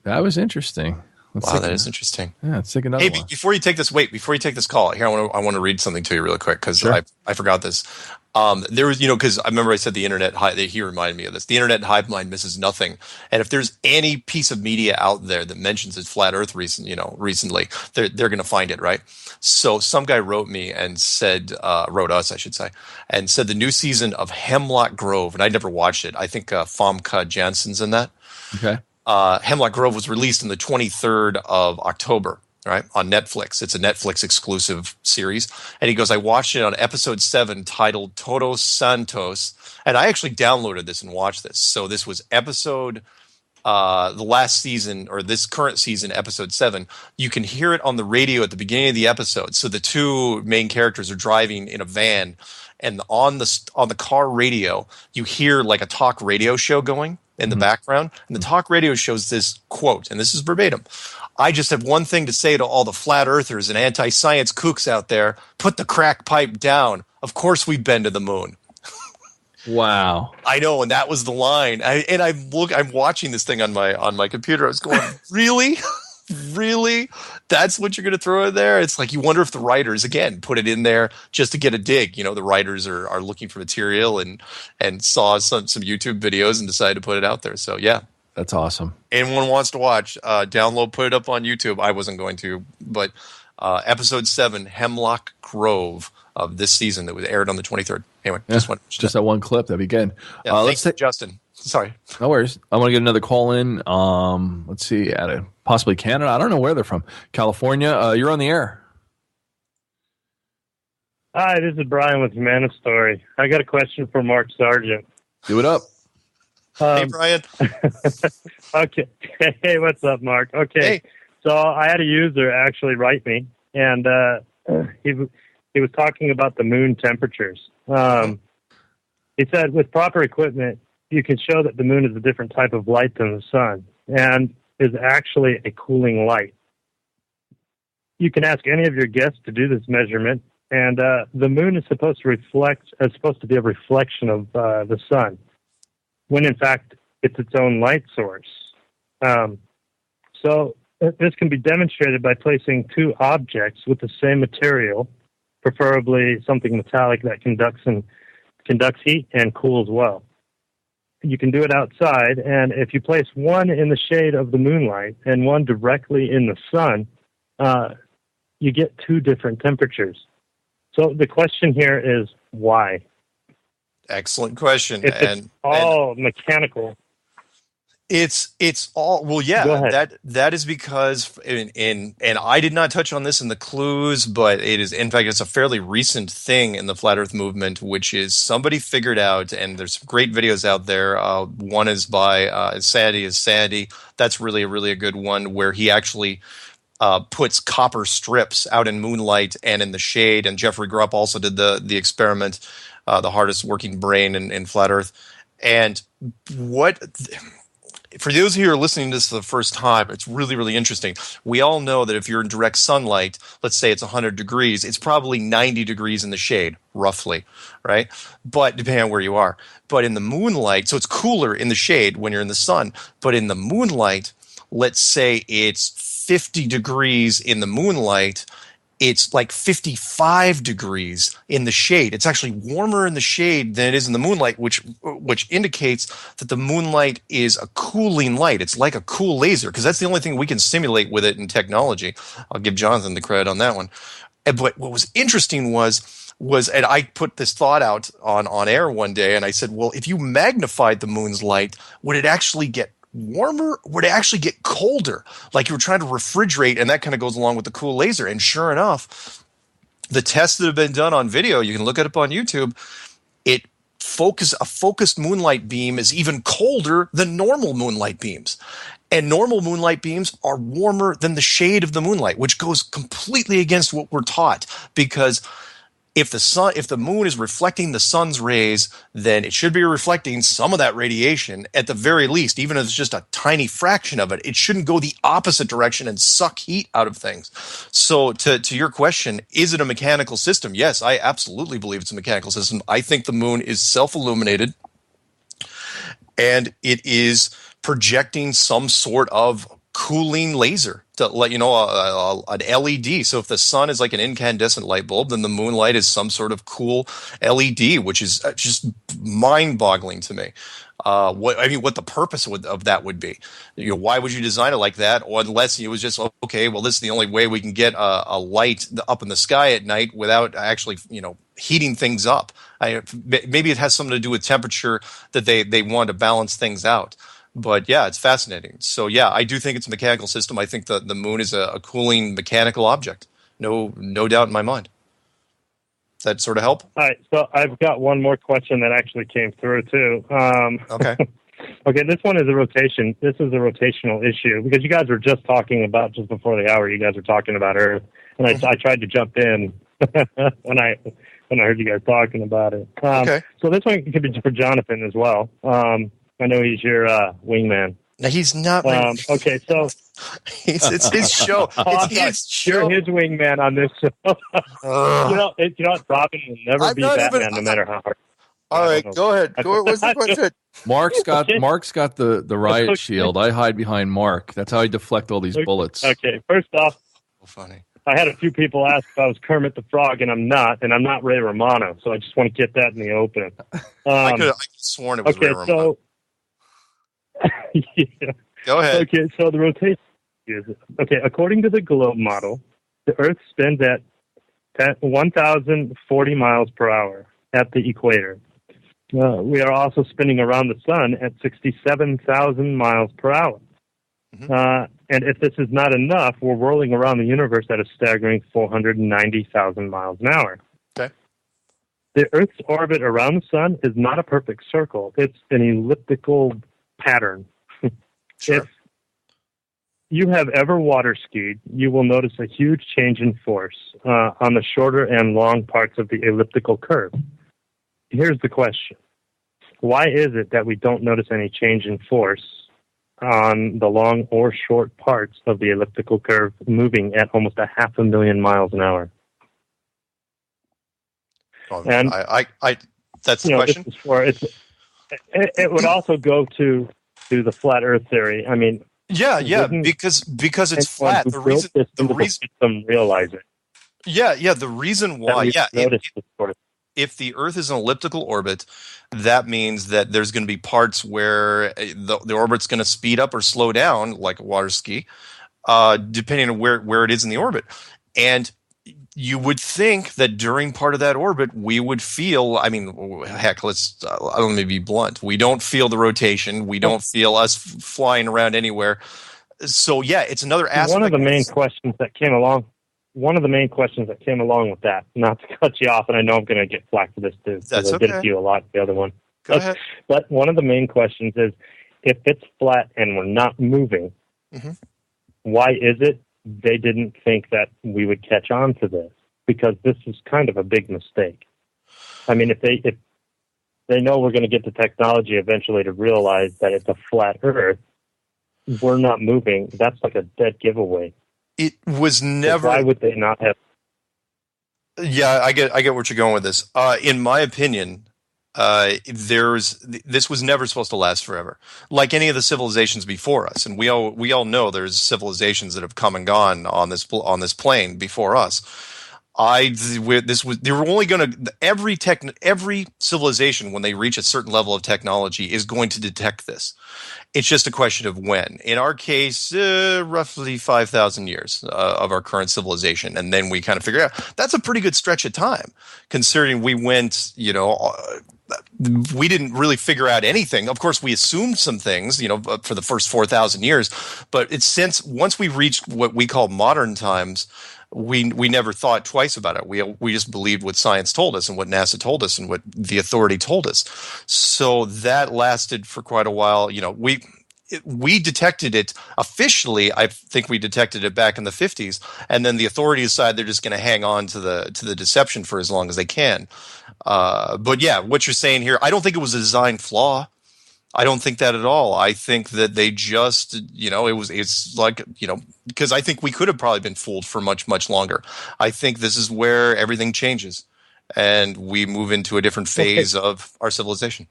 That was interesting. That is interesting. Yeah, let's take another one. Before you take this call, here I want to read something to you really quick because I forgot this. There was, because I remember I said the internet, he reminded me of this. The internet hive mind misses nothing. And if there's any piece of media out there that mentions its flat earth recently, they're going to find it, right? So some guy wrote me and said, wrote us, I should say, and said the new season of Hemlock Grove, and I never watched it. I think Famke Janssen's in that. Okay. Hemlock Grove was released on the 23rd of October. Right, on Netflix. It's a Netflix exclusive series. And he goes, I watched it on episode 7 titled Todos Santos. And I actually downloaded this and watched this. So this was episode, the last season, or this current season, episode 7. You can hear it on the radio at the beginning of the episode. So the two main characters are driving in a van. And on the car radio, you hear like a talk radio show going in the background. And the talk radio shows this quote, and this is verbatim. I just have one thing to say to all the flat earthers and anti-science kooks out there. Put the crack pipe down. Of course we've been to the moon. Wow. I know, and that was the line. I'm watching this thing on my computer. I was going, really? Really? That's what you're going to throw in there? It's like you wonder if the writers, again, put it in there just to get a dig. The writers are looking for material and saw some YouTube videos and decided to put it out there. So, yeah. That's awesome. Anyone wants to watch, download, put it up on YouTube. I wasn't going to, but episode 7, Hemlock Grove of this season that was aired on the 23rd. Anyway, just that one clip. That'd be good. Yeah, let's take Justin. Sorry. No worries. I want to get another call in. Let's see, possibly Canada. I don't know where they're from. California. You're on the air. Hi, this is Brian with Humana Story. I got a question for Mark Sargent. Do it up. Hey, Brian. Okay. Hey, what's up, Mark? Okay. Hey. So I had a user actually write me, and he was talking about the moon temperatures. He said with proper equipment, you can show that the moon is a different type of light than the sun and is actually a cooling light. You can ask any of your guests to do this measurement, and the moon is supposed to be a reflection of the sun, when in fact it's its own light source. So this can be demonstrated by placing two objects with the same material, preferably something metallic that conducts heat and cools well. You can do it outside, and if you place one in the shade of the moonlight and one directly in the sun, you get two different temperatures. So the question here is why? Excellent question. It's all mechanical. It's all, well, yeah, that is because, and I did not touch on this in the clues, but it is, in fact, it's a fairly recent thing in the Flat Earth movement, which is somebody figured out, and there's some great videos out there. One is by Sandy. That's really a good one, where he actually puts copper strips out in moonlight and in the shade, and Jeffrey Grupp also did the experiment, the hardest working brain in Flat Earth. And for those of you who are listening to this for the first time, it's really interesting. We all know that if you're in direct sunlight, let's say it's 100 degrees, it's probably 90 degrees in the shade, roughly, right? But depending on where you are. But in the moonlight, so it's cooler in the shade when you're in the sun, but in the moonlight, let's say it's 50 degrees in the moonlight, it's like 55 degrees in the shade. It's actually warmer in the shade than it is in the moonlight, which indicates that the moonlight is a cooling light. It's like a cool laser, because that's the only thing we can simulate with it in technology. I'll give Jonathan the credit on that one. But what was interesting was, and I put this thought out on air one day, and I said, well, if you magnified the moon's light, would it actually get warmer? Would it actually get colder? Like you were trying to refrigerate, and that kind of goes along with the cool laser. And sure enough, the tests that have been done on video, you can look it up on YouTube, a focused moonlight beam is even colder than normal moonlight beams. And normal moonlight beams are warmer than the shade of the moonlight, which goes completely against what we're taught, because if the moon is reflecting the sun's rays, then it should be reflecting some of that radiation at the very least, even if it's just a tiny fraction of it. It shouldn't go the opposite direction and suck heat out of things. So to your question, is it a mechanical system? Yes, I absolutely believe it's a mechanical system. I think the moon is self-illuminated, and it is projecting some sort of cooling laser to let you know, an LED. So if the sun is like an incandescent light bulb, then the moonlight is some sort of cool LED, which is just mind-boggling to me. What the purpose of that would be? Why would you design it like that? Or unless it was just, okay, well, this is the only way we can get a light up in the sky at night without actually, heating things up. Maybe it has something to do with temperature, that they want to balance things out. But yeah, it's fascinating. So yeah, I do think it's a mechanical system. I think the moon is a cooling mechanical object. No doubt in my mind. Does that sort of help? All right. So I've got one more question that actually came through too. Okay. Okay. This one is a rotation. This is a rotational issue, because you guys were just talking about, just before the hour, you guys were talking about Earth, and I tried to jump in when I heard you guys talking about it. Okay. So this one could be for Jonathan as well. I know he's your wingman. No, he's not. Okay, so it's his show. It's his show. You're his wingman on this show. You know what? Robin will never be Batman, no matter how hard. All right, go ahead. What's the question? Mark's got the riot shield. I hide behind Mark. That's how I deflect all these bullets. Okay, first off, so funny. I had a few people ask if I was Kermit the Frog, and I'm not Ray Romano. So I just want to get that in the open. I could have sworn it was Ray Romano. So. Yeah. Go ahead. Okay, so the rotation is, according to the globe model, the Earth spins at 1,040 miles per hour at the equator. We are also spinning around the sun at 67,000 miles per hour. Mm-hmm. And if this is not enough, we're whirling around the universe at a staggering 490,000 miles an hour. Okay. The Earth's orbit around the sun is not a perfect circle. It's an elliptical pattern. Sure. If you have ever water skied, you will notice a huge change in force on the shorter and long parts of the elliptical curve. Here's the question. Why is it that we don't notice any change in force on the long or short parts of the elliptical curve moving at almost 500,000 miles an hour? And that's the question. It would also go to the flat Earth theory. I mean, yeah, because it's flat. The reason realize it. Yeah, the reason why. If the Earth is an elliptical orbit, that means that there's going to be parts where the orbit's going to speed up or slow down, like a water ski, depending on where it is in the orbit. And you would think that during part of that orbit, we would feel, I mean, heck, let me be blunt. We don't feel the rotation. We don't feel us flying around anywhere. So, yeah, it's another aspect. One of the main questions that came along with that, not to cut you off, and I know I'm going to get flack for this too. That's okay. I did it to you a lot, the other one. Go ahead. But one of the main questions is, if it's flat and we're not moving, mm-hmm. Why is it they didn't think that we would catch on to this? Because this is kind of a big mistake. I mean, if they know we're going to get the technology eventually to realize that it's a flat Earth, we're not moving. That's like a dead giveaway. It was never. So why would they not have? Yeah, I get where you're going with this. In my opinion, this was never supposed to last forever, like any of the civilizations before us. And we all know there's civilizations that have come and gone on this plane before us. They were only going to every civilization, when they reach a certain level of technology, is going to detect this. It's just a question of when. In our case, roughly 5,000 years of our current civilization, and then we kind of figure out that's a pretty good stretch of time, considering we went, we didn't really figure out anything. Of course, we assumed some things, for the first 4,000 years, but it's since once we reached what we call modern times, we never thought twice about it. We just believed what science told us and what NASA told us and what the authority told us. So that lasted for quite a while. We detected it officially. I think we detected it back in the 50s, and then the authorities decide they're just going to hang on to the deception for as long as they can. But yeah, what you're saying here, I don't think it was a design flaw. I don't think that at all. I think that they just, it's like, because I think we could have probably been fooled for much, much longer. I think this is where everything changes and we move into a different phase of our civilization.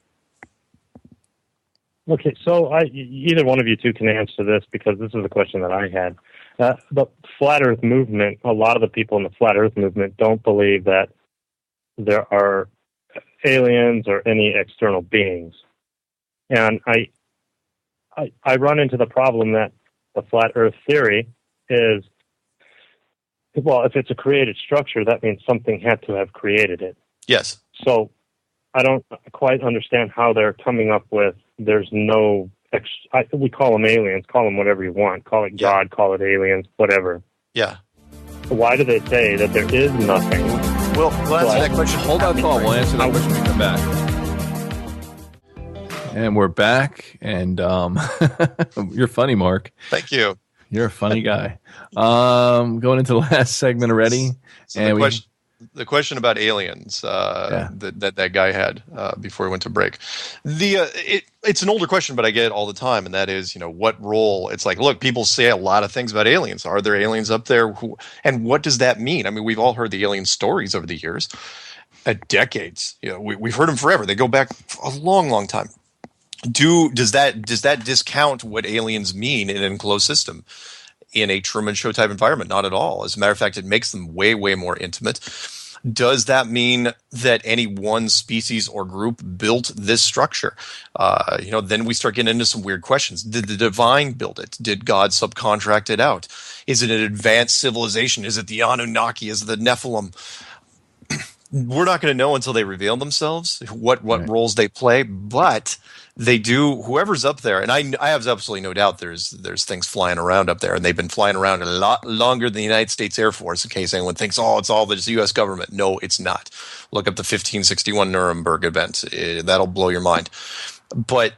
Okay, so either one of you two can answer this, because this is a question that I had. The Flat Earth movement, a lot of the people in the Flat Earth movement don't believe that there are aliens or any external beings. And I run into the problem that the flat Earth theory is, well, if it's a created structure, that means something had to have created it. Yes. So I don't quite understand how they're coming up with there's no, we call them aliens, call them whatever you want, call it God, call it aliens, whatever. Yeah. Why do they say that there is nothing? We'll answer that question. Hold on, Paul. We'll answer that question when we come back. And we're back, and you're funny, Mark. Thank you. You're a funny guy. Going into the last segment already. So the question about aliens that guy had before we went to break. It's an older question, but I get it all the time, and that is, what role? It's like, look, people say a lot of things about aliens. Are there aliens up there? And what does that mean? I mean, we've all heard the alien stories over the years, decades. We've heard them forever. They go back a long, long time. Does that discount what aliens mean in an enclosed system in a Truman Show type environment? Not at all. As a matter of fact, it makes them way, way more intimate. Does that mean that any one species or group built this structure? Then we start getting into some weird questions. Did the divine build it? Did God subcontract it out? Is it an advanced civilization? Is it the Anunnaki? Is it the Nephilim? We're not going to know until they reveal themselves what roles they play, but they do. Whoever's up there, and I have absolutely no doubt there's things flying around up there, and they've been flying around a lot longer than the United States Air Force. In case anyone thinks, it's all the U.S. government. No, it's not. Look up the 1561 Nuremberg event. That'll blow your mind. But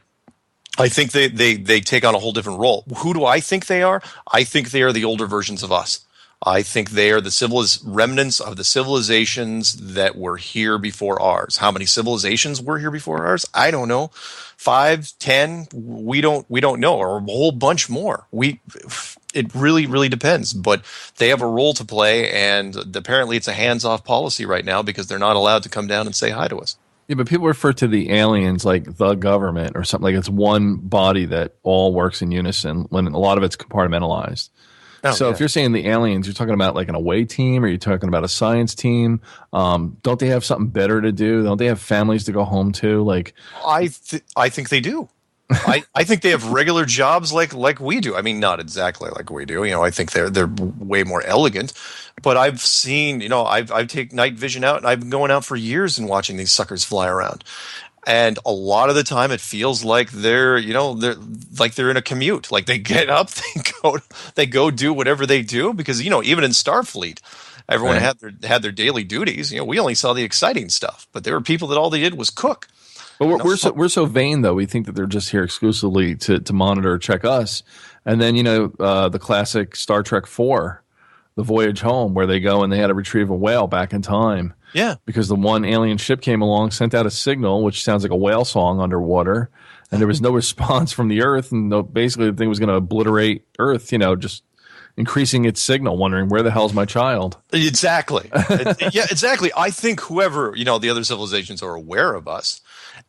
I think they take on a whole different role. Who do I think they are? I think they are the older versions of us. I think they are the remnants of the civilizations that were here before ours. How many civilizations were here before ours? I don't know. 5, 10, we don't know, or a whole bunch more. It really, really depends. But they have a role to play, and apparently it's a hands-off policy right now because they're not allowed to come down and say hi to us. Yeah, but people refer to the aliens like the government or something, like it's one body that all works in unison when a lot of it's compartmentalized. If you're saying the aliens, you're talking about like an away team, or you're talking about a science team. Don't they have something better to do? Don't they have families to go home to? Like, I think they do. I think they have regular jobs like we do. I mean, not exactly like we do. I think they're way more elegant. But I've seen, I've taken night vision out, and I've been going out for years and watching these suckers fly around. And a lot of the time, it feels like they're in a commute. Like they get up, they go do whatever they do, because even in Starfleet, everyone had their daily duties. We only saw the exciting stuff, but there were people that all they did was cook. But we're so vain, though. We think that they're just here exclusively to monitor or check us. And then the classic Star Trek 4, the voyage home, where they go and they had to retrieve a whale back in time. Yeah. Because the one alien ship came along, sent out a signal, which sounds like a whale song underwater, and there was no response from the Earth, and basically the thing was going to obliterate Earth, just increasing its signal, wondering, where the hell's my child? Exactly. Yeah, exactly. I think whoever, the other civilizations are aware of us.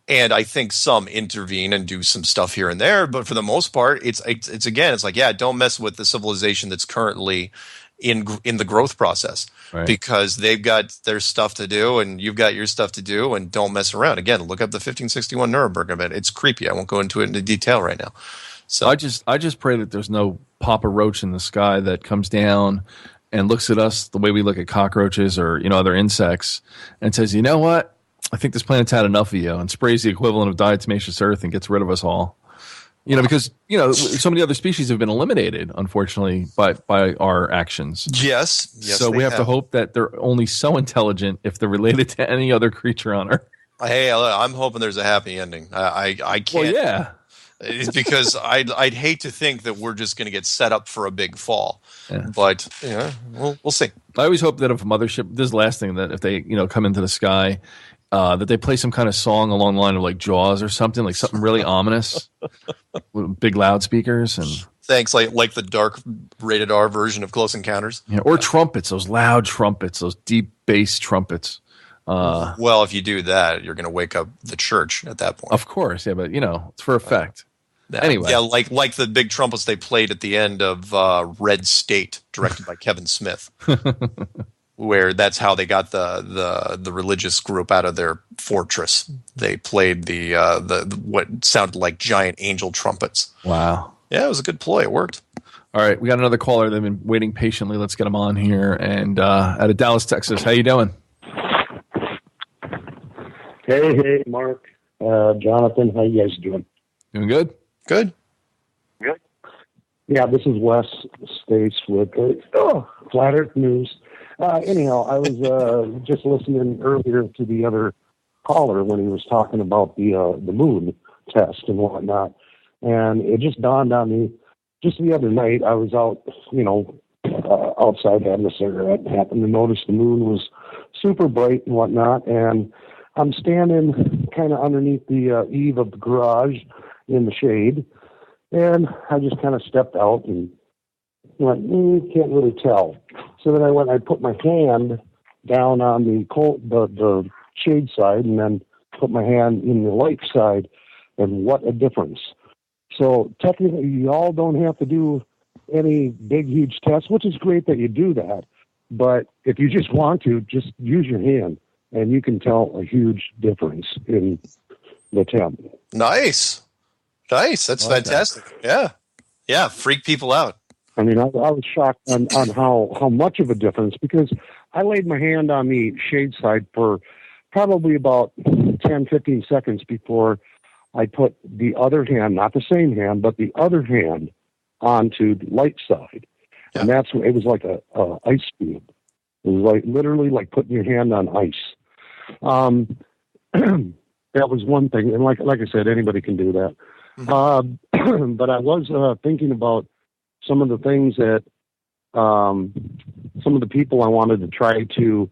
And I think some intervene and do some stuff here and there, but for the most part, it's again, it's like, yeah, don't mess with the civilization that's currently in the growth process, Right. because they've got their stuff to do and you've got your stuff to do, and don't mess around. Again, look up the 1561 Nuremberg event. It's creepy. I won't go into it in detail right now. So I just pray that there's no Papa Roach in the sky that comes down and looks at us the way we look at cockroaches or, other insects and says, you know what? I think this planet's had enough of you, and sprays the equivalent of diatomaceous earth and gets rid of us all. Because so many other species have been eliminated, unfortunately, by our actions. Yes. So we have to hope that they're only so intelligent if they're related to any other creature on Earth. Hey, I'm hoping there's a happy ending. I can't. Well, yeah. It's because I'd hate to think that we're just going to get set up for a big fall. Yeah. But we'll see. I always hope that if a mothership, this is the last thing, that if they come into the sky, that they play some kind of song along the line of like Jaws or something, like something really ominous with big loudspeakers and thanks, like the dark rated R version of Close Encounters. Yeah, or trumpets, those loud trumpets, those deep bass trumpets. Well, if you do that, you're going to wake up the church at that point. Of course, yeah, but it's for effect. Anyway, yeah, like the big trumpets they played at the end of Red State, directed by Kevin Smith. Where that's how they got the religious group out of their fortress. They played the what sounded like giant angel trumpets. Wow. Yeah, it was a good ploy. It worked. All right, we got another caller. They've been waiting patiently. Let's get them on here. And out of Dallas, Texas, how you doing? Hey, Mark, Jonathan, how you guys doing? Doing good. Good. Yeah, this is Wes States with Flat Earth News. Anyhow, I was just listening earlier to the other caller when he was talking about the moon test and whatnot, and it just dawned on me. Just the other night, I was out, outside having a cigarette, and happened to notice the moon was super bright and whatnot, and I'm standing kind of underneath the eave of the garage in the shade, and I just kind of stepped out and went, can't really tell. So then I put my hand down on the shade side and then put my hand in the light side, and what a difference. So technically, you all don't have to do any big, huge tests, which is great that you do that. But if you just want to, just use your hand, and you can tell a huge difference in the temp. Nice. That's fantastic. Yeah. Freak people out. I mean, I was shocked on how much of a difference, because I laid my hand on the shade side for probably about 10, 15 seconds before I put the other hand, not the same hand, but the other hand onto the light side. Yeah. And that's when it was like a ice cube. It was like literally like putting your hand on ice. That was one thing. And like I said, anybody can do that. Mm-hmm. But I was thinking about some of the things that some of the people I wanted to try to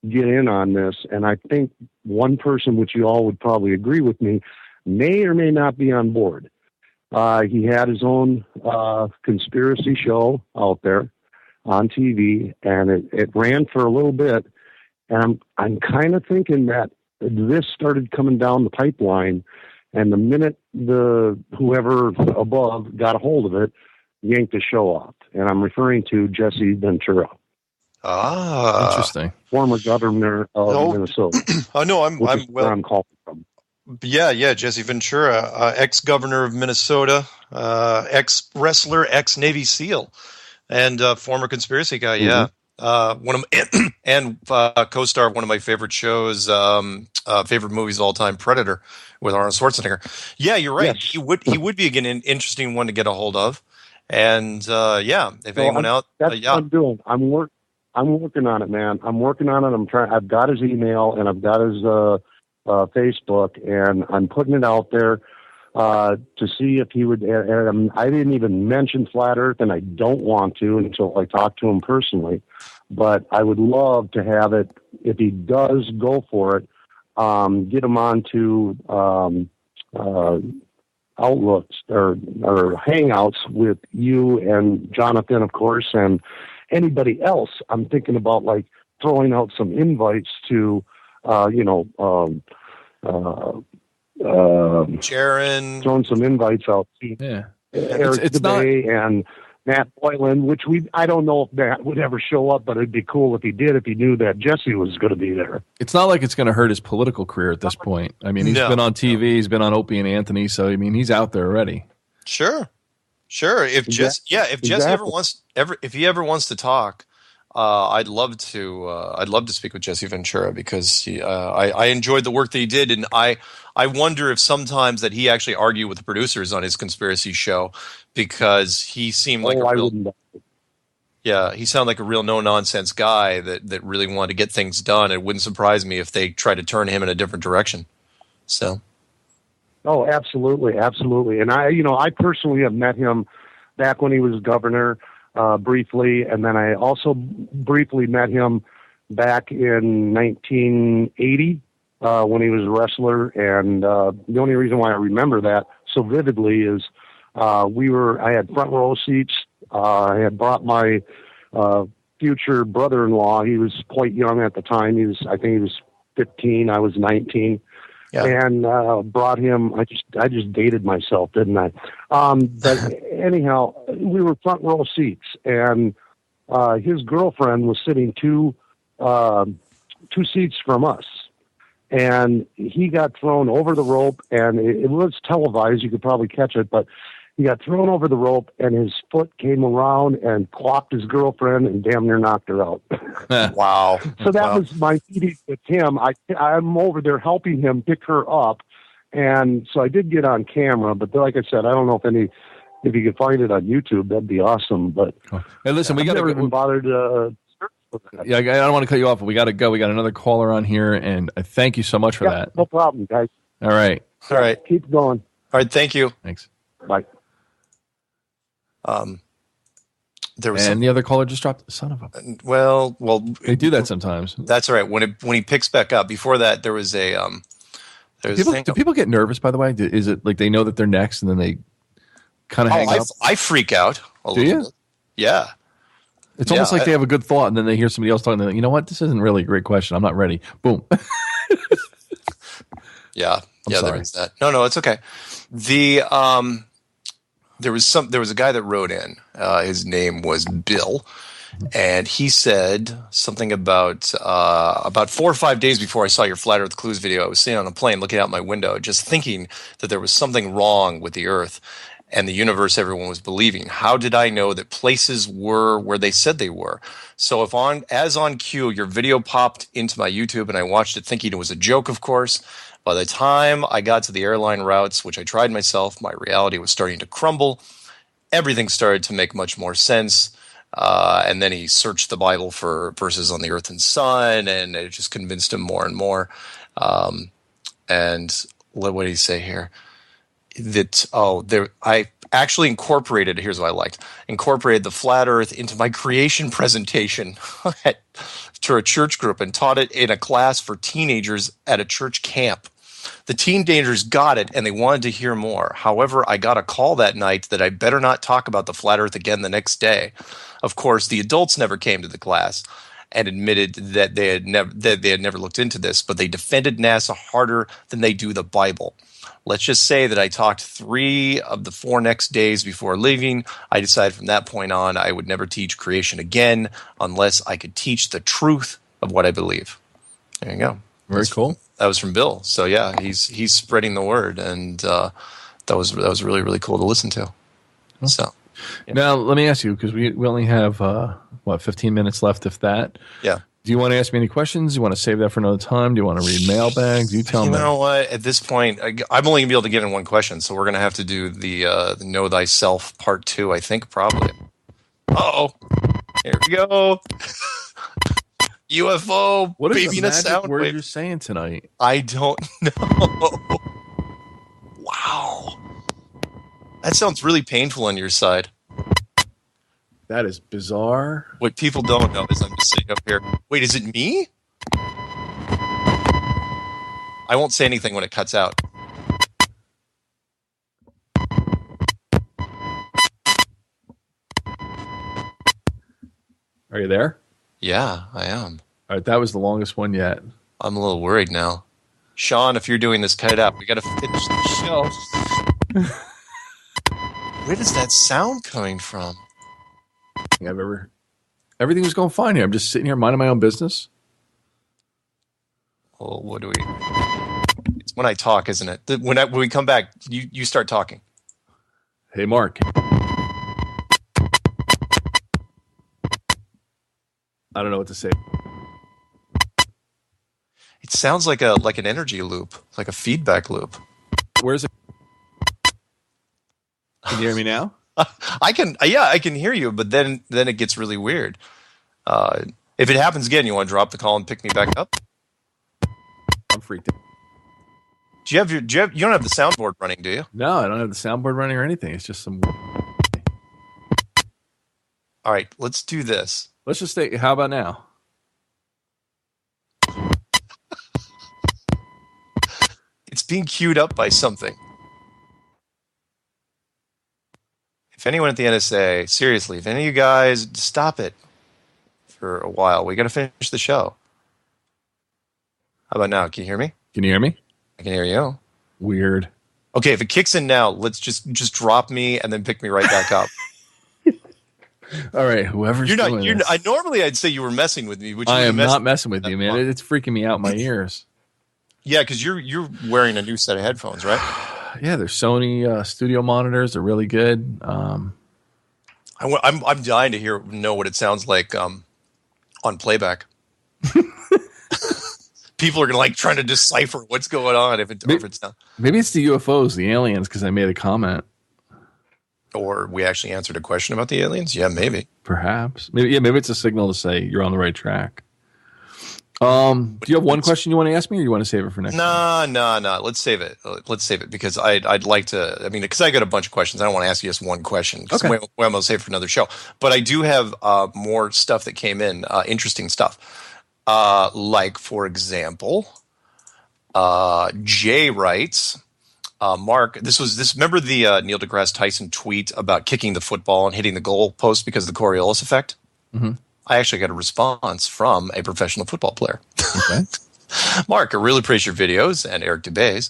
get in on this. And I think one person, which you all would probably agree with me, may or may not be on board. He had his own conspiracy show out there on TV, and it ran for a little bit. And I'm kind of thinking that this started coming down the pipeline, and the minute whoever above got a hold of it, yanked the show off. And I'm referring to Jesse Ventura. Ah, interesting. Former governor of Minnesota. Oh no, I'm where I'm calling from. Yeah, Jesse Ventura, ex-governor of Minnesota, ex-wrestler, ex-Navy SEAL, and former conspiracy guy. Yeah, co-star of one of my favorite shows, favorite movies of all time, Predator, with Arnold Schwarzenegger. Yeah, you're right. Yes. He would be an interesting one to get a hold of. And if anyone out, that's what I'm doing. I'm working on it, man. I'm working on it. I've got his email and I've got his Facebook, and I'm putting it out there to see if he would. And I didn't even mention Flat Earth, and I don't want to until I talk to him personally. But I would love to have it if he does go for it. Get him onto outlooks or hangouts with you and Jonathan, of course, and anybody else. I'm thinking about like throwing out some invites to, Jaron. Throwing some invites out. Yeah. Eric DeBay and Matt Boylan, which I don't know if Matt would ever show up, but it'd be cool if he did, if he knew that Jesse was going to be there. It's not like it's going to hurt his political career at this point. I mean, he's been on TV, he's been on Opie and Anthony, so I mean, he's out there already. Sure. If Jesse if he ever wants to talk, I'd love to speak with Jesse Ventura because I enjoyed the work that he did, and I wonder if sometimes that he actually argued with the producers on his conspiracy show because he seemed like he sounded like a real no nonsense guy that really wanted to get things done. It wouldn't surprise me if they tried to turn him in a different direction. So. Oh, absolutely, absolutely. And I personally have met him back when he was governor briefly, and then I also briefly met him back in 1980 when he was a wrestler. And the only reason why I remember that so vividly is I had front row seats. I had brought my future brother-in-law. He was quite young at the time. I think he was 15. I was 19. Yeah. And brought him. I just dated myself, didn't I? But anyhow, we were front row seats, and his girlfriend was sitting two seats from us, and he got thrown over the rope, and it was televised. You could probably catch it, but he got thrown over the rope, and his foot came around and clocked his girlfriend and damn near knocked her out. Wow. So that was my meeting with him. I'm over there helping him pick her up, and so I did get on camera, but like I said, I don't know if you could find it on YouTube, that'd be awesome. But hey, listen, we got to even bothered. Yeah, I don't want to cut you off, but we got to go. We got another caller on here, and I thank you so much for that. No problem, guys. All right. Keep going. All right. Thank you. Thanks. Bye. There was the other caller just dropped. Son of a. Well, they do that sometimes. That's all right. When he picks back up. Before that, there was a. Do people get nervous? By the way, is it like they know that they're next, and then they kind of hang up? I freak out. Do you? Bit. Yeah. It's almost like they have a good thought, and then they hear somebody else talking. They're like, you know what? This isn't really a great question. I'm not ready. Boom. Yeah. Sorry. There is that. No, it's okay. There was a guy that wrote in. His name was Bill, and he said something about 4 or 5 days before I saw your Flat Earth Clues video. I was sitting on a plane, looking out my window, just thinking that there was something wrong with the Earth and the universe everyone was believing. How did I know that places were where they said they were? So as on cue, your video popped into my YouTube, and I watched it thinking it was a joke, of course. By the time I got to the airline routes, which I tried myself, my reality was starting to crumble. Everything started to make much more sense. And then he searched the Bible for verses on the earth and sun, and it just convinced him more and more. And what did he say here? I actually incorporated, here's what I liked, incorporated the flat earth into my creation presentation to a church group and taught it in a class for teenagers at a church camp. The teenagers got it, and they wanted to hear more. However, I got a call that night that I better not talk about the flat earth again the next day. Of course, the adults never came to the class and admitted that they had never looked into this, but they defended NASA harder than they do the Bible. Let's just say that I talked 3 of the 4 next days before leaving. I decided from that point on I would never teach creation again unless I could teach the truth of what I believe. There you go. Very cool. That was from Bill. So yeah, he's spreading the word, and that was really, really cool to listen to. Oh. So yeah. Now let me ask you, because we only have 15 minutes left, if that. Yeah. Do you want to ask me any questions? Do you want to save that for another time? Do you want to read mailbags? You tell me. You know what? At this point, I'm only going to be able to get in one question, so we're going to have to do the Know Thyself Part 2, I think, probably. Uh-oh. Here we go. UFO. What is baby the in a magic sound word wave. you're saying tonight? I don't know. Wow. That sounds really painful on your side. That is bizarre. What people don't know is I'm just sitting up here. Wait, is it me? I won't say anything when it cuts out. Are you there? Yeah, I am. All right, that was the longest one yet. I'm a little worried now. Sean, if you're doing this, cut it out. We got to finish the show. Where does that sound coming from? Everything was going fine here. I'm just sitting here minding my own business. Well, what do we? It's when I talk, isn't it? When we come back, you start talking. Hey, Mark. I don't know what to say. It sounds like an energy loop, like a feedback loop. Where's it? Can you hear me now? I can hear you, but then it gets really weird. If it happens again, you want to drop the call and pick me back up? I'm freaked out. You don't have the soundboard running, do you? No, I don't have the soundboard running or anything. It's just some. All right, let's do this. Let's just say, how about now? It's being queued up by something. If anyone at the NSA, seriously, if any of you guys stop it for a while, we got to finish the show. How about now? Can you hear me? Can you hear me? I can hear you. Weird. Okay, if it kicks in now, let's just drop me and then pick me right back up. All right, whoever's doing this. Normally I'd say you were messing with me. I am not messing with you, man. It's freaking me out in my ears. Yeah, because you're wearing a new set of headphones, right? Yeah, they're Sony studio monitors. They're really good. I'm dying to know what it sounds like on playback. People are gonna trying to decipher what's going on if it's not. Maybe it's the UFOs, the aliens, because I made a comment. Or we actually answered a question about the aliens. Yeah, maybe. Perhaps. Maybe it's a signal to say you're on the right track. Do you have one question you want to ask me, or you want to save it for next time? No. Let's save it. Because I'd like to. I mean, because I got a bunch of questions. I don't want to ask you just one question. Okay. I'm going to save it for another show. But I do have more stuff that came in. Interesting stuff. Like, for example, Jay writes, Mark, remember the Neil deGrasse Tyson tweet about kicking the football and hitting the goal post because of the Coriolis effect? Mm-hmm. I actually got a response from a professional football player. Okay. Mark, I really appreciate your videos, and Eric Dubé's.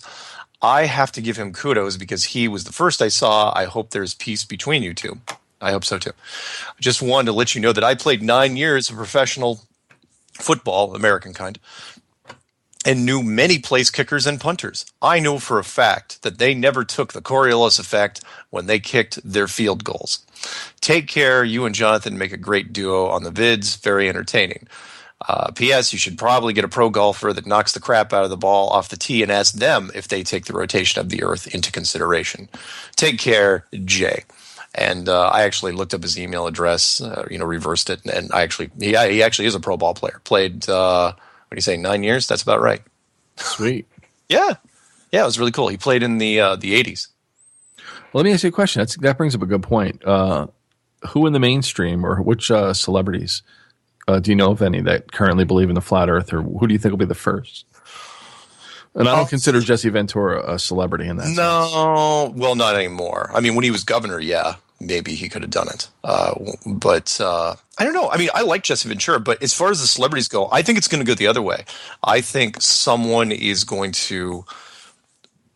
I have to give him kudos because he was the first I saw. I hope there's peace between you two. I hope so too. I just wanted to let you know that I played 9 years of professional football, American kind, and knew many place kickers and punters. I know for a fact that they never took the Coriolis effect when they kicked their field goals. Take care. You and Jonathan make a great duo on the vids. Very entertaining. P.S. You should probably get a pro golfer that knocks the crap out of the ball off the tee and ask them if they take the rotation of the earth into consideration. Take care, Jay. And I actually looked up his email address, reversed it, and he actually is a pro ball player. Played, what do you say, 9 years? That's about right. Sweet. Yeah, it was really cool. He played in the 80s. Well, let me ask you a question. That brings up a good point. Who in the mainstream or which celebrities do you know of any that currently believe in the flat Earth, or who do you think will be the first? And I don't consider Jesse Ventura a celebrity in that sense. Well, not anymore. I mean, when he was governor, yeah, maybe he could have done it. But I don't know. I mean, I like Jesse Ventura, but as far as the celebrities go, I think it's going to go the other way. I think someone is going to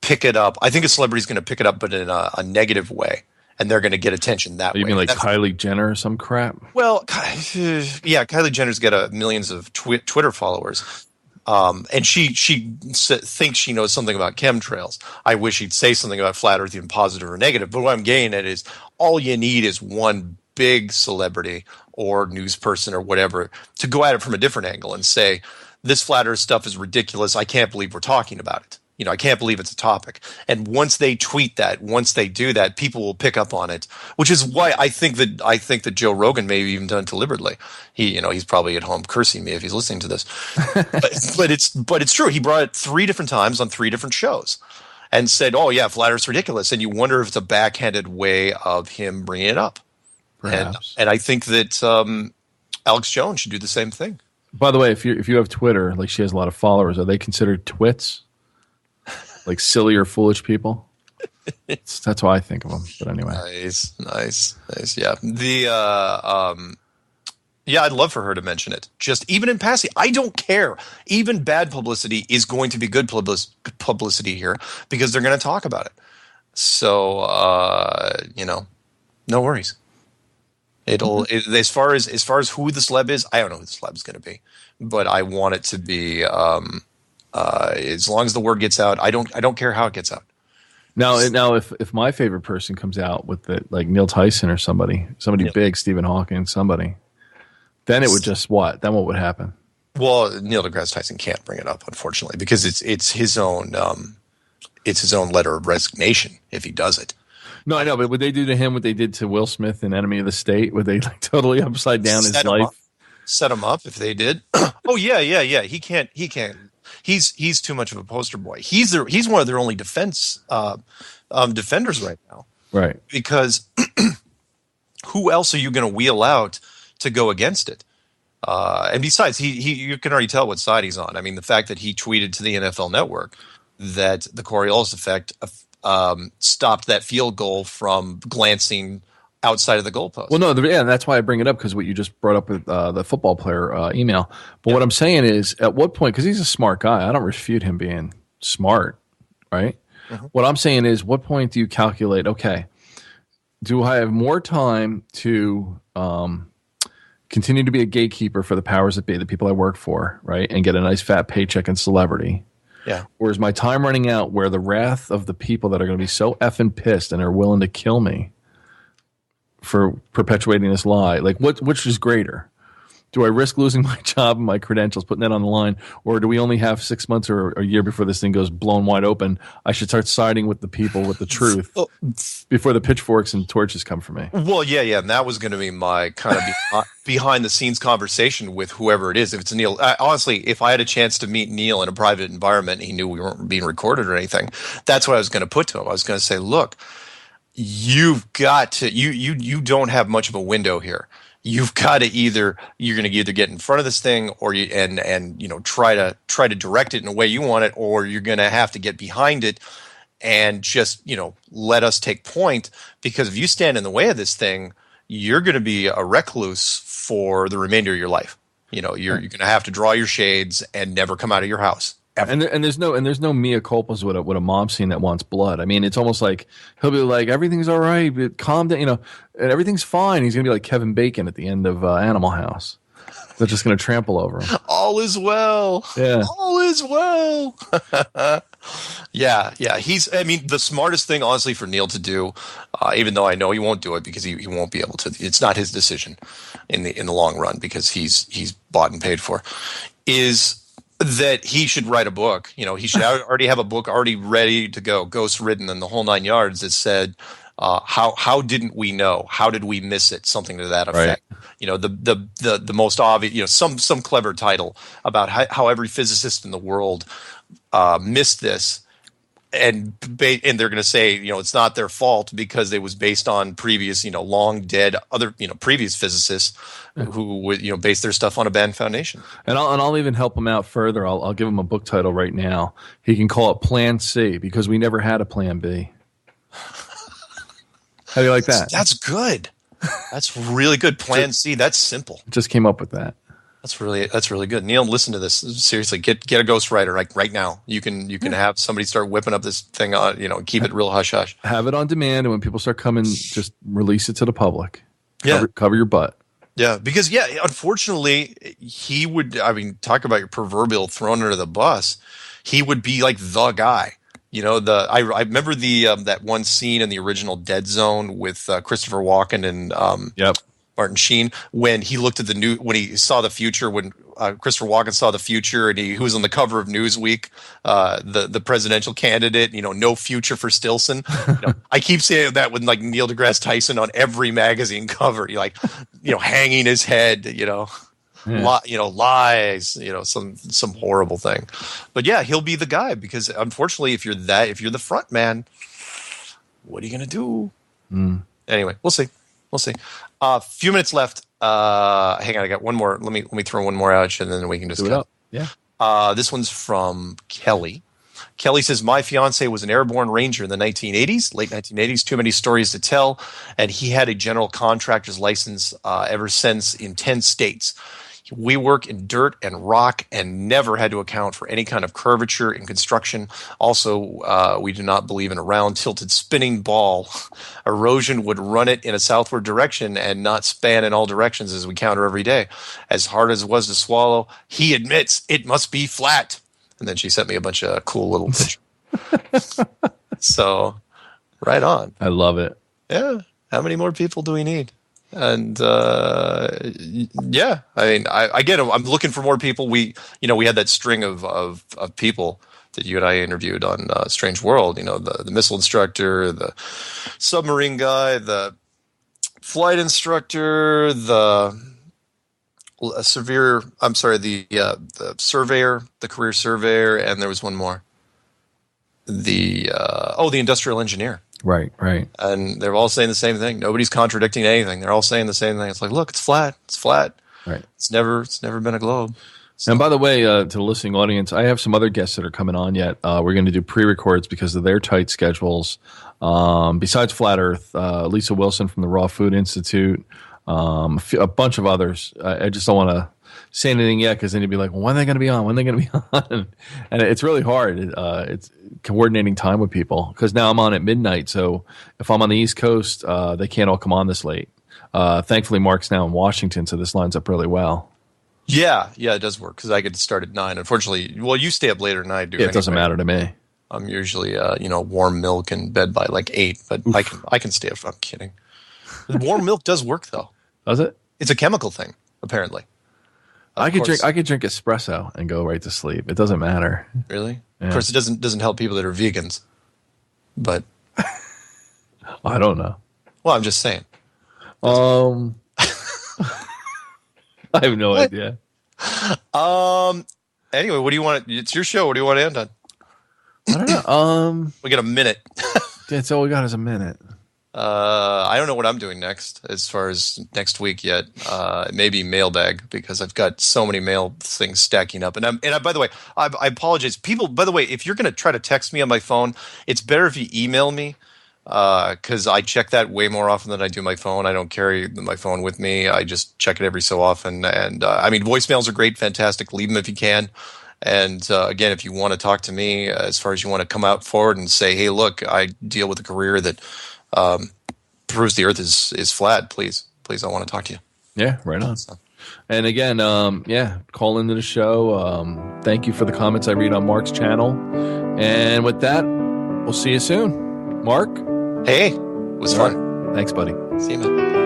pick it up. I think a celebrity is going to pick it up, but in a negative way. And they're going to get attention that way. You mean like Kylie Jenner or some crap? Well, yeah, Kylie Jenner's got millions of Twitter followers. And she thinks she knows something about chemtrails. I wish she'd say something about flat Earth, even positive or negative. But what I'm getting at is all you need is one big celebrity or news person or whatever to go at it from a different angle and say, this flat Earth stuff is ridiculous. I can't believe we're talking about it. I can't believe it's a topic. And once they tweet that, once they do that, people will pick up on it, which is why I think that Joe Rogan may have even done it deliberately. He's probably at home cursing me if he's listening to this. but it's true. He brought it 3 different times on 3 different shows and said, oh, yeah, flat Earth's ridiculous. And you wonder if it's a backhanded way of him bringing it up. Perhaps. And I think that Alex Jones should do the same thing. By the way, if you have Twitter, like she has a lot of followers, are they considered twits? Like silly or foolish people? That's why I think of them. But anyway. Nice. Yeah. Yeah, I'd love for her to mention it. Just even in passing. I don't care. Even bad publicity is going to be good publicity here because they're going to talk about it. So, no worries. As far as who the celeb is, I don't know who the celeb is going to be, but I want it to be as long as the word gets out. I don't care how it gets out. Now, if my favorite person comes out with it, like Neil Tyson or somebody big, Stephen Hawking, somebody, then it would just what? Then what would happen? Well, Neil deGrasse Tyson can't bring it up, unfortunately, because it's his own letter of resignation if he does it. No, I know, but would they do to him what they did to Will Smith in Enemy of the State? Would they like totally upside down his life? Set him up if they did. Oh yeah. He can't. He's too much of a poster boy. He's one of their only defenders right now. Right. Because who else are you going to wheel out to go against it? And besides, you can already tell what side he's on. I mean, the fact that he tweeted to the NFL Network that the Coriolis effect stopped that field goal from glancing outside of the goalpost. Well, no, and that's why I bring it up, because what you just brought up with the football player email. But what I'm saying is, at what point, because he's a smart guy, I don't refute him being smart, right? Mm-hmm. What I'm saying is, what point do you calculate, okay, do I have more time to continue to be a gatekeeper for the powers that be, the people I work for, right, and get a nice fat paycheck and celebrity? Yeah. Or is my time running out where the wrath of the people that are going to be so effing pissed and are willing to kill me for perpetuating this lie, like which is greater? Do I risk losing my job and my credentials, putting that on the line, or do we only have 6 months or a year before this thing goes blown wide open? I should start siding with the people with the truth before the pitchforks and torches come for me. Well, yeah, and that was going to be my kind of behind the scenes conversation with whoever it is. If it's Neil, honestly, if I had a chance to meet Neil in a private environment, and he knew we weren't being recorded or anything, that's what I was going to put to him. I was going to say, look, you've got to you don't have much of a window here. You've got to you're going to either get in front of this thing, or try to direct it in a way you want it, or you're going to have to get behind it and just let us take point, because if you stand in the way of this thing, you're going to be a recluse for the remainder of your life. You're going to have to draw your shades and never come out of your house. And there's no mea culpas with a mom scene that wants blood. I mean, it's almost like he'll be like, everything's all right, but calm down, and everything's fine. He's gonna be like Kevin Bacon at the end of Animal House. They're just gonna trample over him. All is well. Yeah. All is well. Yeah. I mean, the smartest thing, honestly, for Neil to do, even though I know he won't do it because he won't be able to. It's not his decision in the long run, because he's bought and paid for, is that he should write a book. He should already have a book already ready to go, ghost written and the whole nine yards, that said, how didn't we know? How did we miss it? Something to that effect. Right. The most obvious, some clever title about how every physicist in the world missed this. And they're going to say, it's not their fault because it was based on previous, long dead other, previous physicists who would, base their stuff on a bad foundation. And I'll even help him out further. I'll give him a book title right now. He can call it Plan C, because we never had a Plan B. How do you like that? That's good. That's really good. Plan C. That's simple. Just came up with that. That's really good. Neil, listen to this. Seriously, get a ghostwriter like right now. You can have somebody start whipping up this thing on, keep it real hush hush. Have it on demand, and when people start coming, just release it to the public. Yeah. Cover your butt. Yeah, because unfortunately, he would. I mean, talk about your proverbial thrown under the bus. He would be like the guy. I remember that one scene in the original Dead Zone with Christopher Walken and Yep. Martin Sheen, when he looked at when he saw the future, when Christopher Walken saw the future, and he was on the cover of Newsweek, the presidential candidate, no future for Stilson. I keep saying that with like Neil deGrasse Tyson on every magazine cover, hanging his head, lies, some horrible thing. But yeah, he'll be the guy, because unfortunately, if you're the front man, what are you going to do? Anyway, we'll see. A few minutes left. Hang on, I got one more. Let me throw one more out, and then we can discuss. Yeah. This one's from Kelly. Kelly says, my fiance was an airborne ranger in the late 1980s, too many stories to tell. And he had a general contractor's license ever since in 10 states. We work in dirt and rock and never had to account for any kind of curvature in construction. Also, we do not believe in a round tilted spinning ball. Erosion would run it in a southward direction and not span in all directions as we counter every day. As hard as it was to swallow, he admits it must be flat. And then she sent me a bunch of cool little pictures. So, right on. I love it. Yeah. How many more people do we need? And yeah, I mean, I get it. I'm looking for more people. We had that string of people that you and I interviewed on Strange World. The missile instructor, the submarine guy, the flight instructor, the surveyor, the career surveyor, and there was one more. The industrial engineer. Right. And they're all saying the same thing. Nobody's contradicting anything. They're all saying the same thing. It's like, look, it's flat. It's flat. Right. It's never been a globe. So. And by the way, to the listening audience, I have some other guests that are coming on yet. We're going to do pre-records because of their tight schedules. Besides Flat Earth, Lisa Wilson from the Raw Food Institute, a bunch of others. I just don't want to say anything yet because then you'd be like, well, when are they going to be on? When are they going to be on? And it's really hard. It's coordinating time with people because now I'm on at midnight. So if I'm on the East Coast, they can't all come on this late. Thankfully, Mark's now in Washington, so this lines up really well. Yeah, it does work because I get to start at 9. Unfortunately, well, you stay up later than I do. Yeah, it doesn't matter to me. I'm usually, warm milk in bed by like 8, but I can stay up. I'm kidding. Warm milk does work though. Does it? It's a chemical thing, apparently. I could drink espresso and go right to sleep. It doesn't matter. Really? Yeah. Of course, it doesn't help people that are vegans. But I don't know. Well, I'm just saying. I have no idea. Anyway, what do you want? It's your show. What do you want to end on? I don't know. We got a minute. That's all we got is a minute. I don't know what I'm doing next as far as next week yet. Maybe mailbag because I've got so many mail things stacking up. And I, by the way, I apologize. People, by the way, if you're going to try to text me on my phone, it's better if you email me because I check that way more often than I do my phone. I don't carry my phone with me. I just check it every so often. And I mean, voicemails are great, fantastic. Leave them if you can. And again, if you want to talk to me, as far as you want to come out forward and say, hey, look, I deal with a career that proves the earth is flat, please, I want to talk to you. Yeah, right on. And again, call into the show. Thank you for the comments I read on Mark's channel. And with that, we'll see you soon. Mark? Hey, it was fun. Right. Thanks, buddy. See you, man.